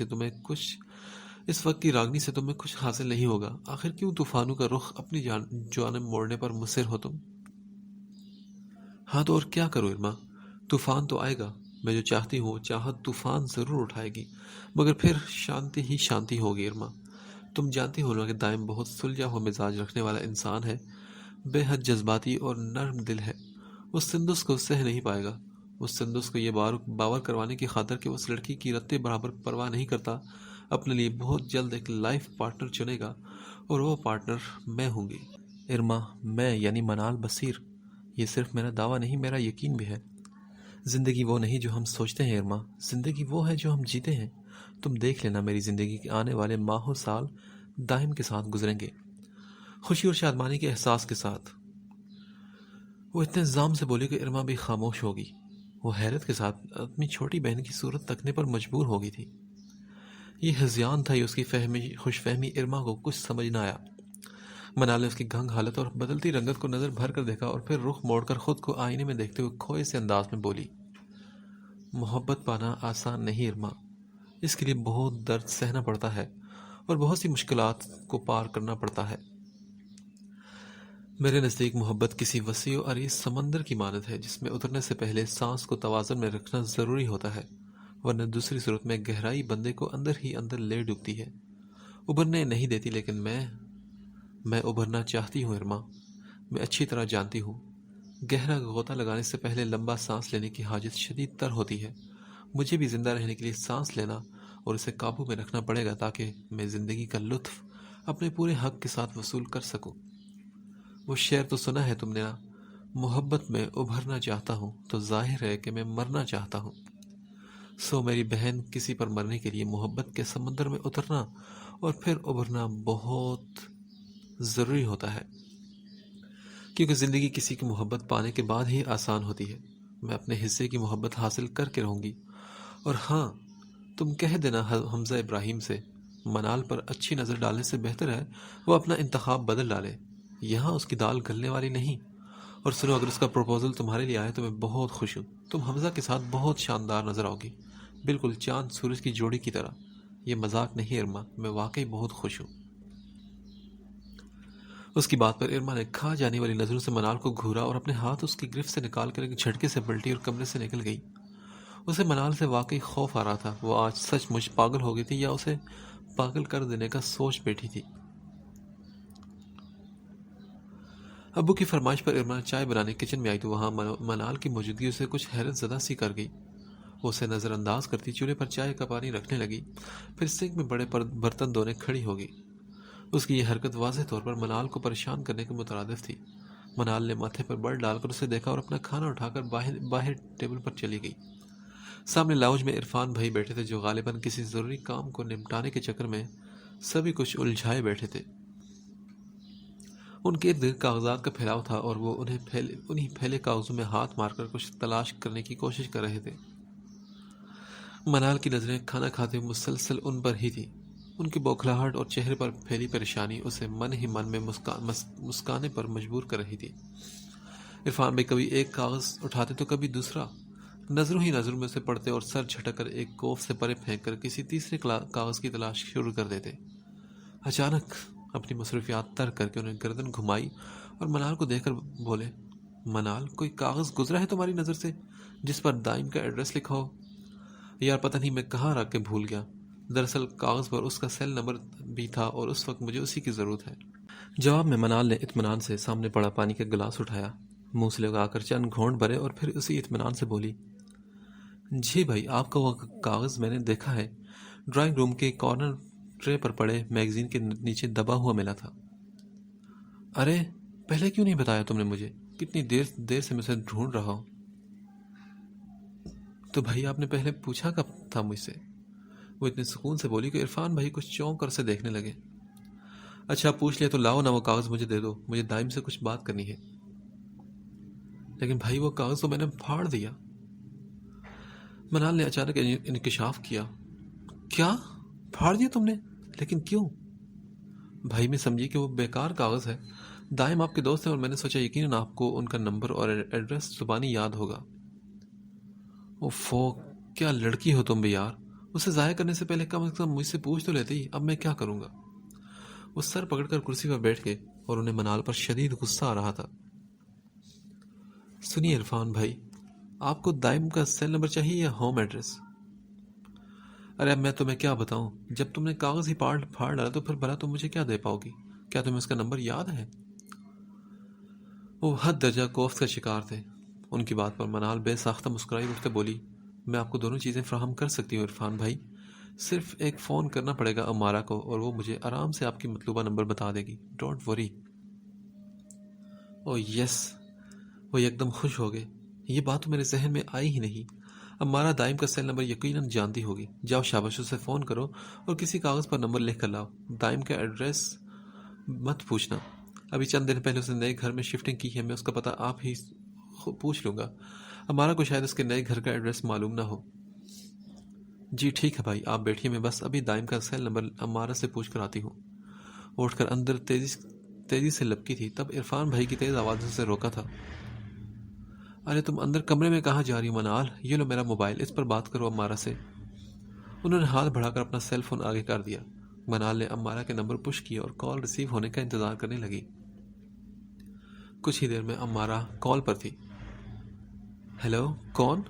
سے تمہیں کچھ حاصل نہیں ہوگا. آخر کیوں طوفانوں کا رخ اپنی جانب موڑنے پر مصر ہو تم؟ ہاں تو اور کیا کرو ارما، طوفان تو آئے گا. میں جو چاہتی ہوں چاہت طوفان ضرور اٹھائے گی، مگر پھر شانتی ہی شانتی ہوگی ارما. تم جانتی ہو نا کہ دائم بہت سلجھا ہوا مزاج رکھنے والا انسان ہے، بے حد جذباتی اور نرم دل ہے. وہ سندس کو سہ نہیں پائے گا. اس سندس کو یہ باور کروانے کی خاطر کہ اس لڑکی کی رتے برابر پرواہ نہیں کرتا، اپنے لیے بہت جلد ایک لائف پارٹنر چنے گا، اور وہ پارٹنر میں ہوں گی. ارما، میں یعنی منال بصیر. یہ صرف میرا دعویٰ نہیں، میرا یقین بھی ہے. زندگی وہ نہیں جو ہم سوچتے ہیں ارما، زندگی وہ ہے جو ہم جیتے ہیں. تم دیکھ لینا میری زندگی کے آنے والے ماہ و سال دائم کے ساتھ گزریں گے، خوشی اور شادمانی کے احساس کے ساتھ. وہ اتنے زام سے بولی کہ ارما بھی خاموش ہوگی. وہ حیرت کے ساتھ اپنی چھوٹی بہن کی صورت تکنے پر مجبور ہو گئی تھی. یہ ہذیان تھا، اس کی خوش فہمی ارما کو کچھ سمجھ نہ آیا. منال نے اس کی گھنگ حالت اور بدلتی رنگت کو نظر بھر کر دیکھا اور پھر رخ موڑ کر خود کو آئینے میں دیکھتے ہوئے کھوئے سے انداز میں بولی، محبت پانا آسان نہیں ارما. اس کے لیے بہت درد سہنا پڑتا ہے اور بہت سی مشکلات کو پار کرنا پڑتا ہے. میرے نزدیک محبت کسی وسیع و عریض سمندر کی مانند ہے، جس میں اترنے سے پہلے سانس کو توازن میں رکھنا ضروری ہوتا ہے، ورنہ دوسری صورت میں گہرائی بندے کو اندر ہی اندر لے ڈوبتی ہے، ابھرنے نہیں دیتی. لیکن میں ابھرنا چاہتی ہوں ارما. میں اچھی طرح جانتی ہوں گہرا غوطہ لگانے سے پہلے لمبا سانس لینے کی حاجت شدید تر ہوتی ہے. مجھے بھی زندہ رہنے کے لیے سانس لینا اور اسے قابو میں رکھنا پڑے گا، تاکہ میں زندگی کا لطف اپنے پورے حق کے ساتھ وصول کر سکوں. وہ شعر تو سنا ہے تم نے نا، محبت میں ابھرنا چاہتا ہوں تو ظاہر ہے کہ میں مرنا چاہتا ہوں. سو میری بہن، کسی پر مرنے کے لیے محبت کے سمندر میں اترنا اور پھر ابھرنا بہت ضروری ہوتا ہے، کیونکہ زندگی کسی کی محبت پانے کے بعد ہی آسان ہوتی ہے. میں اپنے حصے کی محبت حاصل کر کے رہوں گی. اور ہاں، تم کہہ دینا حمزہ ابراہیم سے، منال پر اچھی نظر ڈالنے سے بہتر ہے وہ اپنا انتخاب بدل ڈالے. یہاں اس کی دال گلنے والی نہیں. اور سنو، اگر اس کا پروپوزل تمہارے لیے آئے تو میں بہت خوش ہوں. تم حمزہ کے ساتھ بہت شاندار نظر آؤ گی، بالکل چاند سورج کی جوڑی کی طرح. یہ مذاق نہیں ارما، میں واقعی بہت خوش ہوں. اس کی بات پر ارما نے کھا جانے والی نظروں سے منال کو گھورا اور اپنے ہاتھ اس کی گرفت سے نکال کر ایک جھٹکے سے پلٹی اور کمرے سے نکل گئی. اسے منال سے واقعی خوف آ رہا تھا. وہ آج سچ مچ پاگل ہو گئی تھی، یا اسے پاگل کر دینے کا سوچ بیٹھی تھی. ابو کی فرمائش پر ارما چائے بنانے کچن میں آئی تو وہاں منال کی موجودگی اسے کچھ حیرت زدہ سی کر گئی. وہ اسے نظر انداز کرتی چولہے پر چائے کا پانی رکھنے لگی، پھر سنک میں بڑے برتن دھونے کھڑی ہو گئی. اس کی یہ حرکت واضح طور پر منال کو پریشان کرنے کے مترادف تھی. منال نے ماتھے پر بر ڈال کر اسے دیکھا اور اپنا کھانا اٹھا کر باہر ٹیبل پر چلی گئی. سامنے لاؤنج میں عرفان بھائی بیٹھے تھے، جو غالباً کسی ضروری کام کو نمٹانے کے چکر میں سبھی کچھ الجھائے بیٹھے تھے. ان کے ارد گرد کاغذات کا پھیلاؤ تھا اور وہ انہیں پھیلے کاغذوں میں ہاتھ مار کر کچھ تلاش کرنے کی کوشش کر رہے تھے. منال کی نظریں کھانا کھاتے ہوئے مسلسل ان پر ہی تھی. ان کی بوکھلاہٹ اور چہرے پر پھیلی پریشانی اسے من ہی من میں مسکانے پر مجبور کر رہی تھی. عرفان بھائی کبھی ایک کاغذ اٹھاتے تو کبھی دوسرا، نظروں ہی نظروں میں اسے پڑھتے اور سر جھٹک کر ایک کوف سے پرے پھینک کر کسی تیسرے کاغذ کی تلاش شروع کر دیتے. اچانک اپنی مصروفیات ترک کر کے انہیں گردن گھمائی اور منال کو دیکھ کر بولے، منال، کوئی کاغذ گزرا ہے تمہاری نظر سے جس پر دائم کا ایڈریس لکھا ہو؟ یار پتہ نہیں میں کہاں رکھ کے بھول گیا، دراصل کاغذ پر اس کا سیل نمبر بھی تھا اور اس وقت مجھے اسی کی ضرورت ہے۔ جواب میں منال نے اطمینان سے سامنے پڑا پانی کا گلاس اٹھایا، منہ سے لگا کر چند گھونٹ بھرے اور پھر اسی اطمینان سے بولی، جی بھائی، آپ کا وہ کاغذ میں نے دیکھا ہے، ڈرائنگ روم کے کارنر ٹرے پر پڑے میگزین کے نیچے دبا ہوا ملا تھا۔ ارے پہلے کیوں نہیں بتایا تم نے مجھے؟ کتنی دیر سے میں اسے ڈھونڈ رہا ہوں۔ تو بھائی آپ نے پہلے پوچھا کب تھا مجھ سے؟ وہ اتنے سکون سے بولی کہ عرفان بھائی کچھ چونک کر اسے دیکھنے لگے۔ اچھا پوچھ لیا تو لاؤ نا وہ کاغذ مجھے دے دو، مجھے دائم سے کچھ بات کرنی ہے۔ لیکن بھائی وہ کاغذ تو میں نے پھاڑ دیا۔ منال نے اچانک انکشاف کیا۔ کیا پھاڑ دیا تم نے؟ لیکن کیوں؟ بھائی میں سمجھی کہ وہ بیکار کاغذ ہے، دائم آپ کے دوست ہیں اور میں نے سوچا یقیناً آپ کو ان کا نمبر اور ایڈریس زبانی یاد ہوگا۔ اوفو، کیا لڑکی ہو تم بھی یار، اسے ضائع کرنے سے پہلے کم از کم مجھ سے پوچھ تو لیتی، اب میں کیا کروں گا؟ وہ سر پکڑ کر کرسی پر بیٹھ گئے اور انہیں منال پر شدید غصہ آ رہا تھا۔ سنیے عرفان بھائی، آپ کو دائم کا سیل نمبر چاہیے یا ہوم ایڈریس؟ ارے اب میں تمہیں کیا بتاؤں، جب تم نے کاغذ ہی پھاڑ ڈالا تو پھر بھلا تم مجھے کیا دے پاؤ گی؟ کیا تمہیں اس کا نمبر یاد ہے؟ وہ حد درجہ کوفت کا شکار تھے۔ ان کی بات پر منال بے ساختہ مسکرائی اٹھتے بولی، میں آپ کو دونوں چیزیں فراہم کر سکتی ہوں عرفان بھائی، صرف ایک فون کرنا پڑے گا امارہ کو اور وہ مجھے آرام سے آپ کی مطلوبہ نمبر بتا دے گی، ڈونٹ وری۔ او یس، وہ ایک دم خوش ہو گئے، یہ بات تو میرے ذہن میں آئی ہی نہیں، امارہ دائم کا سیل نمبر یقیناً جانتی ہوگی، جاؤ شاباش اسے فون کرو اور کسی کاغذ پر نمبر لکھ کر لاؤ، دائم کا ایڈریس مت پوچھنا، ابھی چند دن پہلے اس نے نئے گھر میں شفٹنگ کی ہے، میں اس کا پتہ آپ ہی پوچھ لوں گا، امارہ کو شاید اس کے نئے گھر کا ایڈریس معلوم نہ ہو۔ جی ٹھیک ہے بھائی، آپ بیٹھیے، میں بس ابھی دائم کا سیل نمبر امارہ سے پوچھ کر آتی ہوں۔ اٹھ کر اندر تیزی سے لپکی تھی، تب عرفان بھائی کی تیز آوازوں سے روکا تھا۔ ارے تم اندر کمرے میں کہاں جا رہی ہو منال، یہ لو میرا موبائل، اس پر بات کرو امارہ سے۔ انہوں نے ہاتھ بڑھا کر اپنا سیل فون آگے کر دیا۔ منال نے امارہ کے نمبر پش کیا اور کال ریسیو ہونے کا انتظار کرنے لگی۔ کچھ ہی دیر میں امارہ کال پر تھی۔ ہیلو، کون؟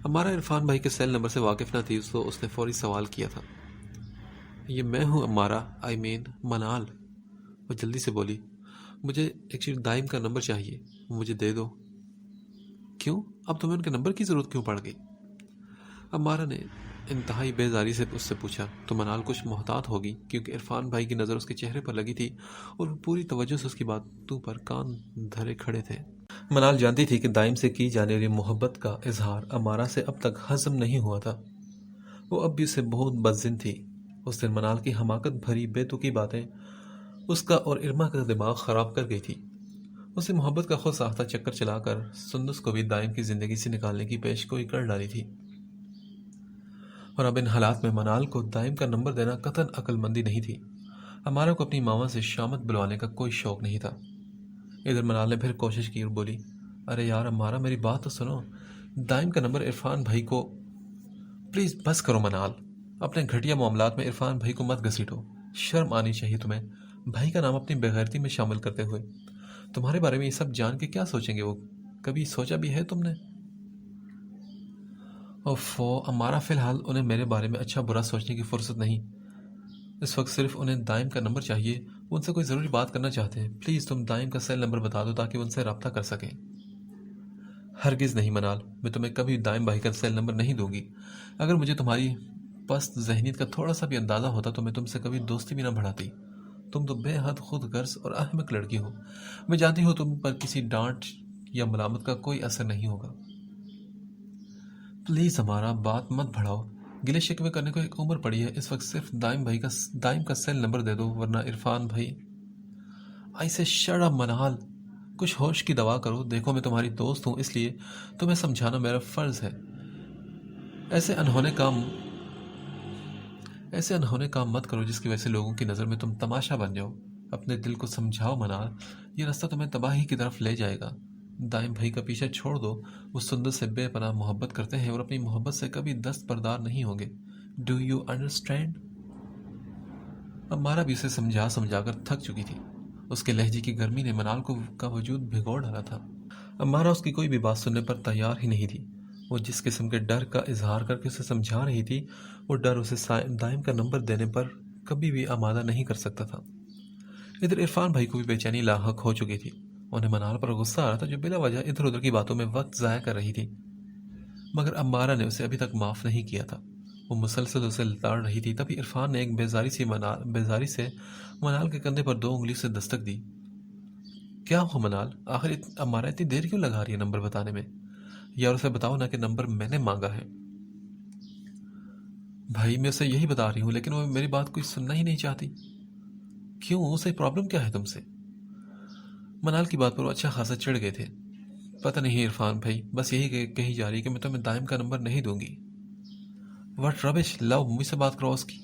امارہ عرفان بھائی کے سیل نمبر سے واقف نہ تھی تو اس نے فوری سوال کیا تھا۔ یہ میں ہوں امارہ، منال۔ وہ جلدی سے بولی، مجھے ایکچولی دائم کا نمبر چاہیے، مجھے دے دو۔ کیوں؟ اب تمہیں ان کے نمبر کی ضرورت کیوں پڑ گئی؟ امارہ نے انتہائی بیزاری سے اس سے پوچھا تو منال کچھ محتاط ہوگی کیونکہ عرفان بھائی کی نظر اس کے چہرے پر لگی تھی اور وہ پوری توجہ سے اس کی باتوں پر کان دھرے کھڑے تھے۔ منال جانتی تھی کہ دائم سے کی جانے والی محبت کا اظہار امارہ سے اب تک ہضم نہیں ہوا تھا، وہ اب بھی اسے بہت بدظن تھی۔ اس دن منال کی حماقت بھری بے تکی باتیں اس کا اور ارما کا دماغ خراب کر گئی تھی۔ اسے محبت کا خود ساختہ چکر چلا کر سندس کو بھی دائم کی زندگی سے نکالنے کی پیشگوئی کر ڈالی تھی، اور اب ان حالات میں منال کو دائم کا نمبر دینا قطعاً عقل مندی نہیں تھی۔ امارہ کو اپنی ماما سے شامت بلوانے کا کوئی شوق نہیں تھا۔ ادھر منال نے پھر کوشش کی اور بولی، ارے یار امارہ میری بات تو سنو، دائم کا نمبر عرفان بھائی کو، پلیز بس کرو منال، اپنے گھٹیا معاملات میں عرفان بھائی کو مت گھسیٹو، شرم آنی چاہیے تمہیں، بھائی کا نام اپنی بغیرتی میں شامل کرتے ہوئے۔ تمہارے بارے میں یہ سب جان کے کیا سوچیں گے وہ، کبھی سوچا بھی ہے تم نے؟ اوفو امارہ، فی الحال انہیں میرے بارے میں اچھا برا سوچنے کی فرصت نہیں، اس وقت صرف انہیں دائم کا نمبر چاہیے، وہ ان سے کوئی ضروری بات کرنا چاہتے ہیں، پلیز تم دائم کا سیل نمبر بتا دو تاکہ وہ ان سے رابطہ کر سکیں۔ ہرگز نہیں منال، میں تمہیں کبھی دائم بھائی کا سیل نمبر نہیں دوں گی، اگر مجھے تمہاری پست ذہنیت کا تھوڑا سا بھی اندازہ ہوتا تو میں تم سے کبھی دوستی بھی نہ بڑھاتی، تم تو بے حد خود غرض اور احمق لڑکی ہو، میں جانتی ہوں تم پر کسی ڈانٹ یا ملامت کا کوئی اثر نہیں ہوگا۔ پلیز ہمارا بات مت بڑھاؤ، گلے شکوے کرنے کو ایک عمر پڑی ہے، اس وقت صرف دائم کا سیل نمبر دے دو ورنہ عرفان بھائی۔ ایسے شٹ اپ منال، کچھ ہوش کی دوا کرو، دیکھو میں تمہاری دوست ہوں اس لیے تمہیں سمجھانا میرا فرض ہے، ایسے انہونے کام مت کرو جس کی وجہ سے لوگوں کی نظر میں تم تماشا بن جاؤ، اپنے دل کو سمجھاؤ منال، یہ راستہ تمہیں تباہی کی طرف لے جائے گا، دائم بھائی کا پیچھا چھوڑ دو، وہ سندس سے بے پناہ محبت کرتے ہیں اور اپنی محبت سے کبھی دست بردار نہیں ہوں گے، ڈو یو انڈرسٹینڈ؟ امارہ بھی اسے سمجھا سمجھا کر تھک چکی تھی۔ اس کے لہجے کی گرمی نے منال کا وجود بھگوڑ ڈالا تھا۔ امارہ اس کی کوئی بھی بات سننے پر تیار ہی نہیں تھی۔ وہ جس قسم کے ڈر کا اظہار کر کے اسے سمجھا رہی تھی، وہ ڈر اسے دائم کا نمبر دینے پر کبھی بھی آمادہ نہیں کر سکتا تھا۔ ادھر عرفان بھائی کو بھی بے چینی لاحق ہو چکی تھی۔ انہیں منال پر غصہ آ رہا تھا جو بلا وجہ ادھر ادھر کی باتوں میں وقت ضائع کر رہی تھی، مگر امارہ نے اسے ابھی تک معاف نہیں کیا تھا۔ وہ مسلسل اسے لتاڑ رہی تھی۔ تبھی عرفان نے ایک بیزاری سے منال کے کندھے پر 2 انگلی سے دستک دی۔ کیا ہو منال، آخر امارہ اتنی دیر کیوں لگا رہی ہے نمبر بتانے میں؟ یار اسے بتاؤ نہ کہ نمبر میں نے مانگا ہے۔ بھائی میں اسے یہی بتا رہی ہوں، لیکن وہ میری بات کوئی سننا ہی نہیں چاہتی۔ کیوں، اسے پرابلم کیا ہے تم سے؟ منال کی بات پر وہ اچھا خاصا چڑھ گئے تھے۔ پتہ نہیں عرفان بھائی، بس یہی کہی جا رہی کہ میں تمہیں دائم کا نمبر نہیں دوں گی۔ واٹ ربش، لاؤ مجھ سے بات کرو اس کی۔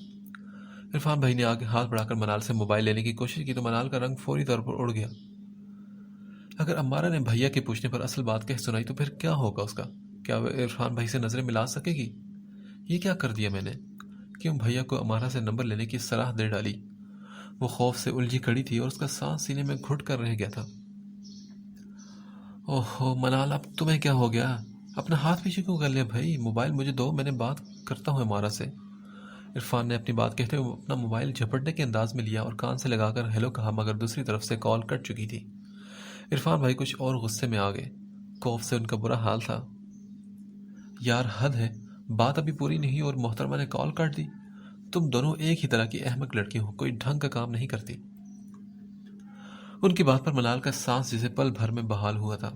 عرفان بھائی نے آگے ہاتھ بڑھا کر منال سے موبائل لینے کی کوشش کی تو منال کا رنگ فوری طور پر اڑ گیا۔ اگر امارہ نے بھیا کے پوچھنے پر اصل بات کہہ سنائی تو پھر کیا ہوگا اس کا؟ کیا وہ عرفان بھائی سے نظریں ملا سکے گی؟ یہ کیا کر دیا میں نے؟ کیوں بھیا کو امارہ سے نمبر لینے کی صلاح دے ڈالی؟ وہ خوف سے الجھی کھڑی تھی اور اس کا سانس سینے میں گھٹ کر رہ گیا تھا۔ اوہو منال، اب تمہیں کیا ہو گیا؟ اپنا ہاتھ پیچھے کیوں کر لیا بھائی؟ موبائل مجھے دو، میں نے بات کرتا ہوں امارہ سے۔ عرفان نے اپنی بات کہتے ہوئے اپنا موبائل جھپٹنے کے انداز میں لیا اور کان سے لگا کر ہیلو کہا، مگر دوسری طرف سے کال کٹ چکی تھی۔ عرفان بھائی کچھ اور غصے میں آ گئے۔ خوف سے ان کا برا حال تھا۔ یار حد ہے، بات ابھی پوری نہیں اور محترمہ نے کال کاٹ دی۔ تم دونوں ایک ہی طرح کی احمق لڑکی ہو، کوئی ڈھنگ کا کام نہیں کرتی۔ ان کی بات پر منال کا سانس جسے پل بھر میں بحال ہوا تھا۔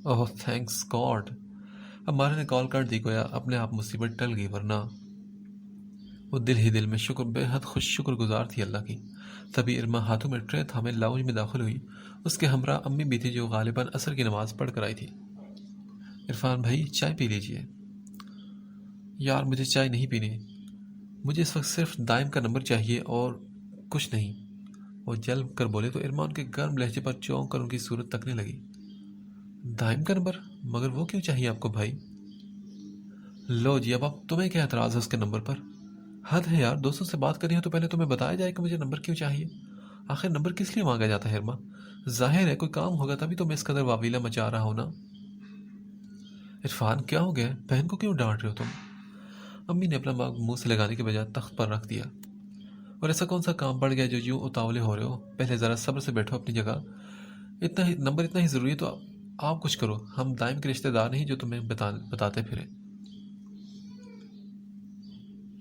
اوہ تھینکس گاڈ، امارہ نے کال کاٹ دی، گویا اپنے آپ مصیبت ٹل گئی، ورنہ وہ دل ہی دل میں بے حد خوش شکر گزار تھی اللہ کی۔ تبھی ارما ہاتھوں میں ٹرے تھامے لاؤنج میں داخل ہوئی۔ اس کے ہمراہ امی بھی تھی جو غالباً عصر کی نماز پڑھ کر آئی تھی۔ عرفان بھائی چائے پی لیجئے۔ یار مجھے چائے نہیں پینی، مجھے اس وقت صرف دائم کا نمبر چاہیے اور کچھ نہیں۔ وہ جل کر بولے تو ارما ان کے گرم لہجے پر چونک کر ان کی صورت تکنے لگی۔ دائم کا نمبر؟ مگر وہ کیوں چاہیے آپ کو بھائی؟ لو جی، اب تمہیں کیا اعتراض ہے اس کے نمبر پر؟ حد ہے یار، دوستوں سے بات کرنی ہو تو پہلے تمہیں بتایا جائے کہ مجھے نمبر کیوں چاہیے۔ آخر نمبر کس لیے مانگا جاتا ہے ارما؟ ظاہر ہے کوئی کام ہوگا تبھی تم اس قدر واویلا مچا رہا ہو نا۔ عرفان کیا ہو گیا؟ بہن کو کیوں ڈانٹ رہے ہو تم؟ امی نے اپنا منہ سے لگانے کے بجائے تخت پر رکھ دیا۔ اور ایسا کون سا کام پڑ گیا جو یوں اتاولے ہو رہے ہو؟ پہلے ذرا صبر سے بیٹھو اپنی جگہ۔ نمبر اتنا ہی ضروری ہے تو آپ کچھ کرو، ہم دائم کے رشتہ دار نہیں جو تمہیں بتاتے پھرے۔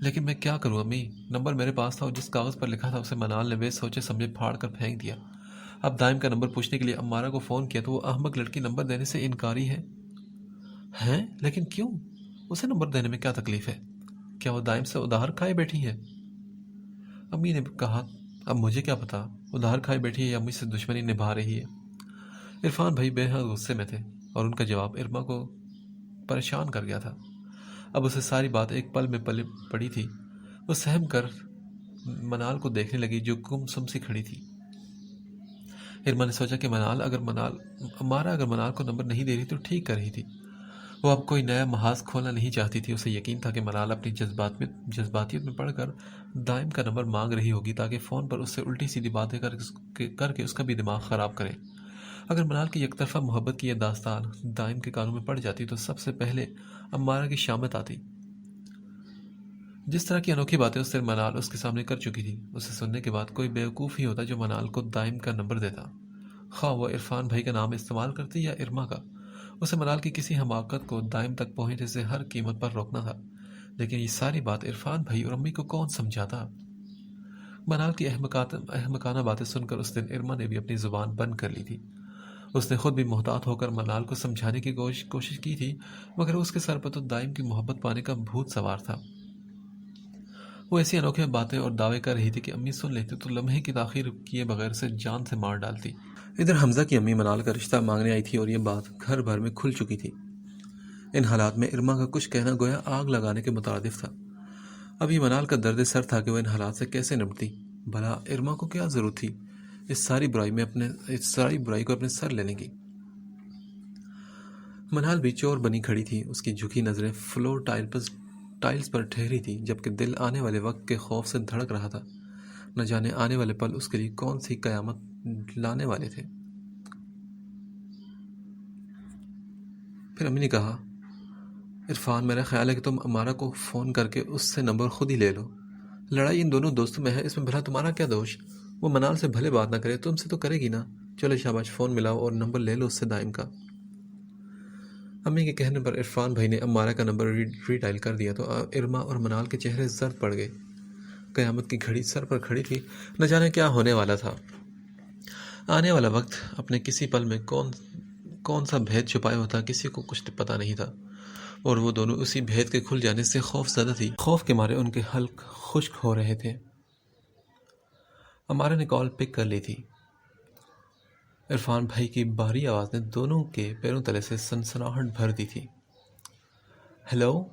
لیکن میں کیا کروں امی؟ نمبر میرے پاس تھا اور جس کاغذ پر لکھا تھا اسے منال نے بے سوچے سمجھے پھاڑ کر پھینک دیا۔ اب دائم کا نمبر پوچھنے کے لیے امارہ کو فون کیا تو وہ احمق لڑکی نمبر دینے سے انکاری ہے۔ ہیں؟ لیکن کیوں؟ اسے نمبر دینے میں کیا تکلیف ہے؟ کیا وہ دائم سے ادھار کھائے بیٹھی ہے؟ امی نے کہا، اب مجھے کیا پتا ادھار کھائے بیٹھی ہے یا مجھ سے دشمنی نبھا رہی ہے۔ عرفان بھائی بے حد غصے میں تھے اور ان کا جواب ارما کو پریشان کر گیا تھا۔ اب اسے ساری بات ایک پل میں پڑی تھی۔ وہ سہم کر منال کو دیکھنے لگی جو گم سم سی کھڑی تھی۔ ارما نے سوچا کہ امارہ اگر منال کو نمبر نہیں دے رہی تو ٹھیک کر رہی تھی۔ وہ اب کوئی نیا محاذ کھولنا نہیں چاہتی تھی۔ اسے یقین تھا کہ منال اپنی جذباتیت میں پڑھ کر دائم کا نمبر مانگ رہی ہوگی تاکہ فون پر اس سے الٹی سیدھی باتیں کر کے اس کا بھی دماغ خراب کرے۔ اگر منال کی یک طرفہ محبت کی یہ داستان دائم کے کانوں میں پڑ جاتی تو سب سے پہلے امارہ کی شامت آتی۔ جس طرح کی انوکھی باتیں اس سے منال اس کے سامنے کر چکی تھی، اسے سننے کے بعد کوئی بیوقوف ہی ہوتا جو منال کو دائم کا نمبر دیتا، خواہ وہ عرفان بھائی کا نام استعمال کرتی یا ارما کا۔ اسے منال کی کسی حماقت کو دائم تک پہنچنے سے ہر قیمت پر روکنا تھا، لیکن یہ ساری بات عرفان بھائی اور امی کو کون سمجھاتا؟ منال کی احمقانہ باتیں سن کر اس دن ارما نے بھی اپنی زبان بند کر لی تھی۔ اس نے خود بھی محتاط ہو کر منال کو سمجھانے کی کوشش کی تھی، مگر اس کے سر پر تو دائم کی محبت پانے کا بھوت سوار تھا۔ وہ ایسی انوکھے باتیں اور دعوے کر رہی تھی کہ امی سن لیتی تو لمحے کی تاخیر کیے بغیر سے جان سے مار ڈالتی۔ ادھر حمزہ کی امی منال کا رشتہ مانگنے آئی تھی اور یہ بات گھر بھر میں کھل چکی تھی۔ ان حالات میں ارما کا کچھ کہنا گویا آگ لگانے کے مترادف تھا۔ ابھی منال کا درد سر تھا کہ وہ ان حالات سے کیسے نمٹتی۔ بھلا ارما کو کیا ضرورت تھی اس ساری برائی کو اپنے سر لینے کی؟ منال بھی چور بنی کھڑی تھی۔ اس کی جھکی نظریں فلور ٹائلز پر ٹھہری تھی، جبکہ دل آنے والے وقت کے خوف سے دھڑک رہا تھا۔ نہ جانے آنے والے پل اس کے لیے کون سی قیامت لانے والے تھے۔ پھر امی نے کہا، عرفان، میرا خیال ہے کہ تم امارہ کو فون کر کے اس سے نمبر خود ہی لے لو۔ لڑائی ان دونوں دوستوں میں ہے، اس میں بھلا تمہارا کیا دوش؟ وہ منال سے بھلے بات نہ کرے، تم سے تو کرے گی نا۔ چلو شاباش، فون ملاؤ اور نمبر لے لو اس سے دائم کا۔ امی کے کہنے پر عرفان بھائی نے امارہ کا نمبر ری ڈائل کر دیا تو ارما اور منال کے چہرے زرد پڑ گئے۔ قیامت کی گھڑی سر پر کھڑی تھی، نہ جانے کیا ہونے والا تھا۔ آنے والا وقت اپنے کسی پل میں کون سا بھید چھپائے ہوتا کسی کو کچھ پتہ نہیں تھا، اور وہ دونوں اسی بھید کے کھل جانے سے خوف زدہ تھی۔ خوف کے مارے ان کے حلق خشک ہو رہے تھے۔ امارہ نے کال پک کر لی تھی۔ عرفان بھائی کی بھاری آواز نے دونوں کے پیروں تلے سے سنسناہٹ بھر دی تھی۔ ہیلو؟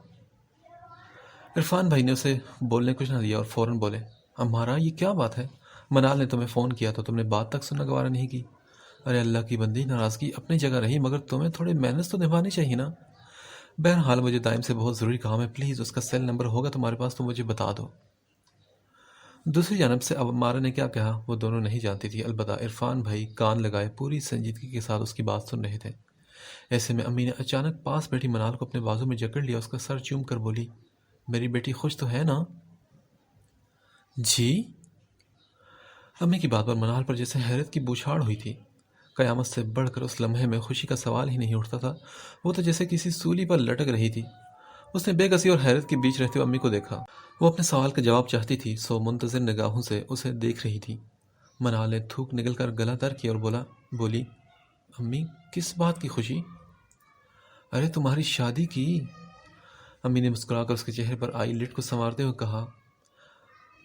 عرفان بھائی نے اسے بولنے کچھ نہ دیا اور فوراً بولے، امارہ یہ کیا بات ہے؟ منال نے تمہیں فون کیا تو تم نے بات تک سننا گوارا نہیں کی؟ ارے اللہ کی بندی، ناراضگی اپنی جگہ رہی مگر تمہیں تھوڑے مینرز تو نبھانے چاہیے نا۔ بہرحال مجھے دائم سے بہت ضروری کام ہے، پلیز اس کا سیل نمبر ہوگا تمہارے پاس تو مجھے بتا دو۔ دوسری جانب سے اب امارہ نے کیا کہا وہ دونوں نہیں جانتی تھی، البتہ عرفان بھائی کان لگائے پوری سنجیدگی کے ساتھ اس کی بات سن رہے تھے۔ ایسے میں امی نے اچانک پاس بیٹھی منال کو اپنے بازو میں جکڑ لیا، اس کا سر چوم کر بولی، میری بیٹی خوش تو ہے نا؟ جی؟ امی کی بات پر منال پر جیسے حیرت کی بوچھاڑ ہوئی تھی۔ قیامت سے بڑھ کر اس لمحے میں خوشی کا سوال ہی نہیں اٹھتا تھا، وہ تو جیسے کسی سولی پر لٹک رہی تھی۔ اس نے بے کسی اور حیرت کے بیچ رہتے ہوئے امی کو دیکھا۔ وہ اپنے سوال کا جواب چاہتی تھی، سو منتظر نگاہوں سے اسے دیکھ رہی تھی۔ منال نے تھوک نگل کر گلا تر کیا اور بولی، امی کس بات کی خوشی؟ ارے تمہاری شادی کی۔ امی نے مسکرا کر اس کے چہرے پر آئی لٹ کو سنوارتے ہوئے کہا،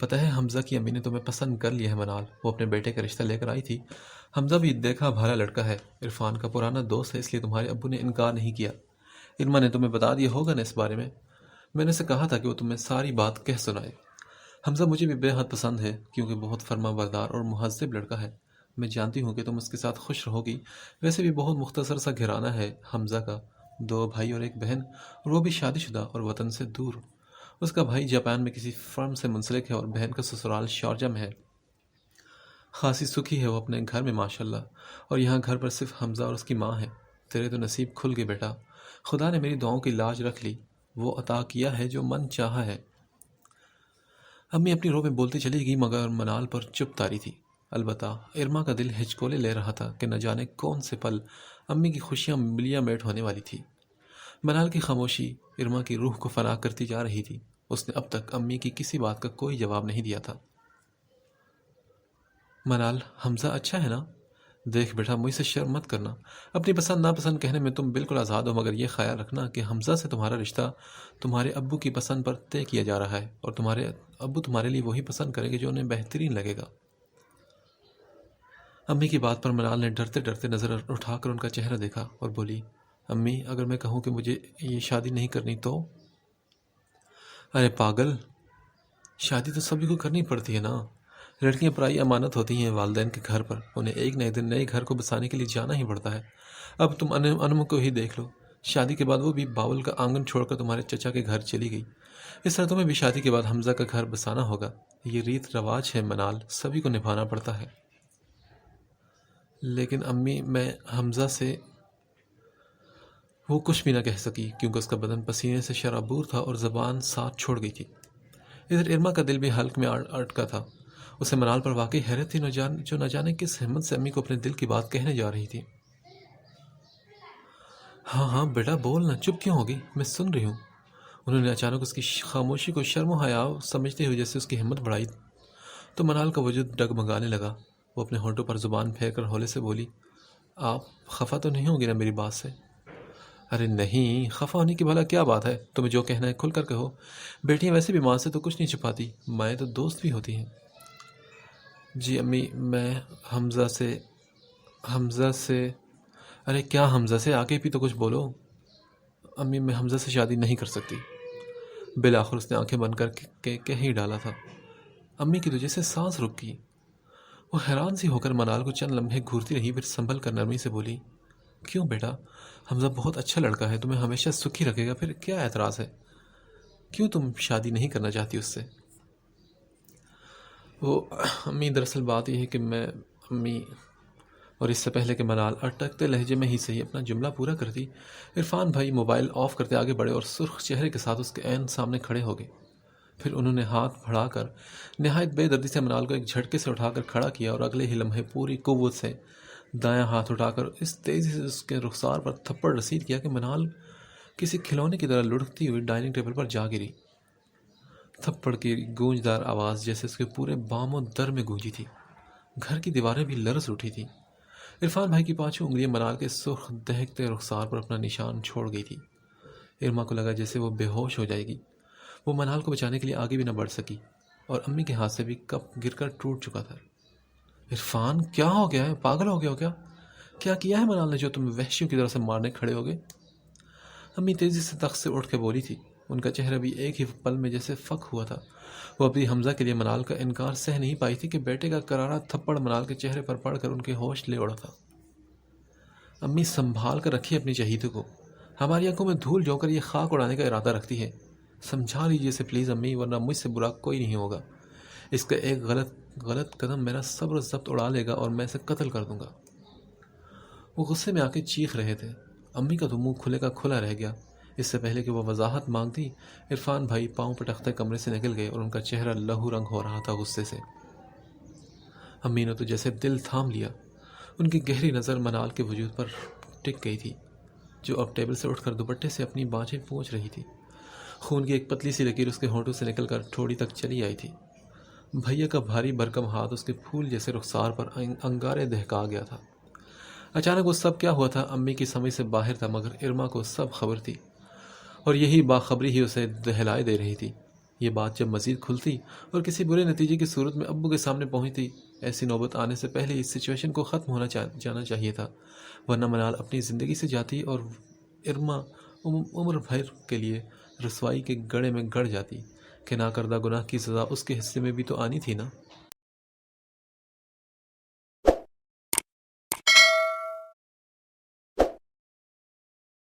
پتہ ہے حمزہ کی امی نے تمہیں پسند کر لیا ہے منال، وہ اپنے بیٹے کا رشتہ لے کر آئی تھی۔ حمزہ بھی دیکھا بھالا لڑکا ہے، عرفان کا پرانا دوست ہے، اس لیے تمہارے ابو نے انکار نہیں کیا۔ ارما نے تمہیں بتا دیا ہوگا نا اس بارے میں؟ میں نے اسے کہا تھا کہ وہ تمہیں ساری بات کہہ سنائے۔ حمزہ مجھے بھی بے حد پسند ہے کیونکہ بہت فرما بردار اور مہذب لڑکا ہے۔ میں جانتی ہوں کہ تم اس کے ساتھ خوش رہو گی، ویسے بھی بہت مختصر سا گھرانہ ہے حمزہ کا، 2 بھائی اور 1 بہن، اور وہ بھی شادی شدہ اور وطن سے دور۔ اس کا بھائی جاپان میں کسی فرم سے منسلک ہے اور بہن کا سسرال شارجہ میں ہے۔ خاصی سکھی ہے وہ اپنے گھر میں ماشاءاللہ، اور یہاں گھر پر صرف حمزہ اور اس کی ماں ہے۔ تیرے تو نصیب کھل گئے بیٹا، خدا نے میری دعاؤں کی لاج رکھ لی، وہ عطا کیا ہے جو من چاہا ہے۔ امی اپنی رو میں بولتی چلی گئی مگر منال پر چپ تاری تھی۔ البتہ ارما کا دل ہچکولے لے رہا تھا کہ نہ جانے کون سے پل امی کی خوشیاں ملیا میٹ ہونے والی تھی۔ منال کی خاموشی ارما کی روح کو فنا کرتی جا رہی تھی۔ اس نے اب تک امی کی کسی بات کا کوئی جواب نہیں دیا تھا۔ منال، حمزہ اچھا ہے نا؟ دیکھ بیٹا، مجھ سے شرم مت کرنا، اپنی پسند ناپسند کہنے میں تم بالکل آزاد ہو، مگر یہ خیال رکھنا کہ حمزہ سے تمہارا رشتہ تمہارے ابو کی پسند پر طے کیا جا رہا ہے، اور تمہارے ابو تمہارے لیے وہی پسند کریں گے جو انہیں بہترین لگے گا۔ امی کی بات پر منال نے ڈرتے ڈرتے نظر اٹھا کر ان کا چہرہ دیکھا اور بولی، امی اگر میں کہوں کہ مجھے یہ شادی نہیں کرنی تو؟ ارے پاگل، شادی تو سبھی کو کرنی پڑتی ہے نا، لڑکیاں پرائی امانت ہوتی ہیں والدین کے گھر پر، انہیں ایک نہ ایک دن نئے گھر کو بسانے کے لیے جانا ہی پڑتا ہے۔ اب تم انم کو ہی دیکھ لو، شادی کے بعد وہ بھی باول کا آنگن چھوڑ کر تمہارے چچا کے گھر چلی گئی، اس طرح تمہیں بھی شادی کے بعد حمزہ کا گھر بسانا ہوگا۔ یہ ریت رواج ہے منال، سبھی کو نبھانا پڑتا ہے۔ لیکن امی میں حمزہ سے وہ کچھ بھی نہ کہہ سکی کیونکہ اس کا بدن پسینے سے شرابور تھا اور زبان ساتھ چھوڑ گئی تھی۔ ادھر ارما کا دل بھی حلق میں اٹکا تھا، اسے منال پر واقعی حیرت تھی جو نہ جانے کس ہمت سے امی کو اپنے دل کی بات کہنے جا رہی تھی۔ ہاں ہاں بیٹا بول نا، چپ کیوں ہوگی، میں سن رہی ہوں۔ انہوں نے اچانک اس کی خاموشی کو شرم و حیا سمجھتے ہوئے جیسے اس کی ہمت بڑھائی تو منال کا وجود ڈگمگانے لگا۔ وہ اپنے ہونٹوں پر زبان پھیر کر ہولے سے بولی، آپ خفا تو نہیں ہوں گے نا میری بات سے؟ ارے نہیں، خفا ہونے کی بھلا کیا بات ہے، تمہیں جو کہنا ہے کھل کر کہو، بیٹیاں ویسے بھی ماں سے تو کچھ نہیں چھپاتی، مائیں تو دوست بھی ہوتی ہیں۔ جی امی، میں حمزہ سے ارے کیا حمزہ سے، آگے بھی تو کچھ بولو۔ امی میں حمزہ سے شادی نہیں کر سکتی، بالآخر اس نے آنکھیں بند کر کے کہہ ہی ڈالا تھا۔ امی کی تو جیسے سانس رک گئی، وہ حیران سی ہو کر منال کو چند لمحے گھورتی رہی، پھر سنبھل کر نرمی سے بولی، کیوں بیٹا، حمزہ بہت اچھا لڑکا ہے، تمہیں ہمیشہ سکھی رکھے گا، پھر کیا اعتراض ہے؟ کیوں تم شادی نہیں کرنا چاہتی اس سے؟ وہ امی دراصل بات یہ ہے کہ میں امی اور اس سے پہلے کہ منال اٹکتے لہجے میں ہی صحیح اپنا جملہ پورا کرتی، عرفان بھائی موبائل آف کرتے آگے بڑھے اور سرخ چہرے کے ساتھ اس کے عین سامنے کھڑے ہو گئے۔ پھر انہوں نے ہاتھ بڑھا کر نہایت بے دردی سے منال کو ایک جھٹکے سے اٹھا کر کھڑا کیا اور اگلے ہی لمحے پوری قوت سے دایاں ہاتھ اٹھا کر اس تیزی سے اس کے رخسار پر تھپڑ رسید کیا کہ منال کسی کھلونے کی طرح لڑکتی ہوئی ڈائننگ ٹیبل پر جا گری۔ تھپڑ کی گونجدار آواز جیسے اس کے پورے بام و در میں گونجی تھی۔ گھر کی دیواریں بھی لرز اٹھی تھیں۔ عرفان بھائی کی پانچوں انگلیاں منال کے سرخ دہکتے رخسار پر اپنا نشان چھوڑ گئی تھی۔ ارما کو لگا جیسے وہ بے ہوش ہو جائے گی۔ وہ منال کو بچانے کے لیے آگے بھی نہ بڑھ سکی اور امی کے ہاتھ سے بھی کپ گر کر ٹوٹ چکا تھا۔ عرفان کیا ہو گیا ہے؟ پاگل ہو گیا ہو کیا؟ کیا کیا ہے منال نے جو تم وحشیوں کی طرح سے مارنے کھڑے ہو گئے؟ امی تیزی سے تخت سے اٹھ کے بولی تھی۔ ان کا چہرہ بھی ایک ہی پل میں جیسے فک ہوا تھا۔ وہ اپنی حمزہ کے لیے منال کا انکار سہ نہیں پائی تھی کہ بیٹے کا کرارا تھپڑ منال کے چہرے پر پڑ کر ان کے ہوش لے اڑا تھا۔ امی سنبھال کر رکھی اپنی چہیتے کو، ہماری آنکھوں میں دھول جو کر یہ خاک اڑانے کا ارادہ رکھتی ہے۔ سمجھا لیجیے اسے پلیز امی، ورنہ مجھ سے برا کوئی نہیں ہوگا۔ اس کا ایک غلط قدم میرا صبر و ضبط اڑا لے گا اور میں اسے قتل کر دوں گا۔ وہ غصے میں آ کے چیخ رہے تھے۔ امی کا تو منہ کھلے کا کھلا رہ گیا۔ اس سے پہلے کہ وہ وضاحت مانگتی، عرفان بھائی پاؤں پٹکتے کمرے سے نکل گئے اور ان کا چہرہ لہو رنگ ہو رہا تھا غصے سے۔ امی نے تو جیسے دل تھام لیا۔ ان کی گہری نظر منال کے وجود پر ٹک گئی تھی، جو اب ٹیبل سے اٹھ کر دوپٹے سے اپنی باجیں پونچھ رہی تھی۔ خون کی ایک پتلی سی لکیر اس کے ہونٹوں سے نکل کر ٹھوڑی تک چلی آئی تھی۔ بھیا کا بھاری بھرکم ہاتھ اس کے پھول جیسے رخسار پر انگارے دہکا گیا تھا۔ اچانک وہ سب کیا ہوا تھا امی کی سمجھ سے باہر تھا، مگر ارما کو سب خبر تھی اور یہی باخبری ہی اسے دہلائے دے رہی تھی۔ یہ بات جب مزید کھلتی اور کسی برے نتیجے کی صورت میں ابو کے سامنے پہنچتی، ایسی نوبت آنے سے پہلے اس سچویشن کو ختم ہونا جانا چاہیے تھا، ورنہ منال اپنی زندگی سے جاتی اور ارما عمر بھر کے لیے رسوائی کے گڑھے میں گڑ جاتی کہ ناکردہ گناہ کی سزا اس کے حصے میں بھی تو آنی تھی نا۔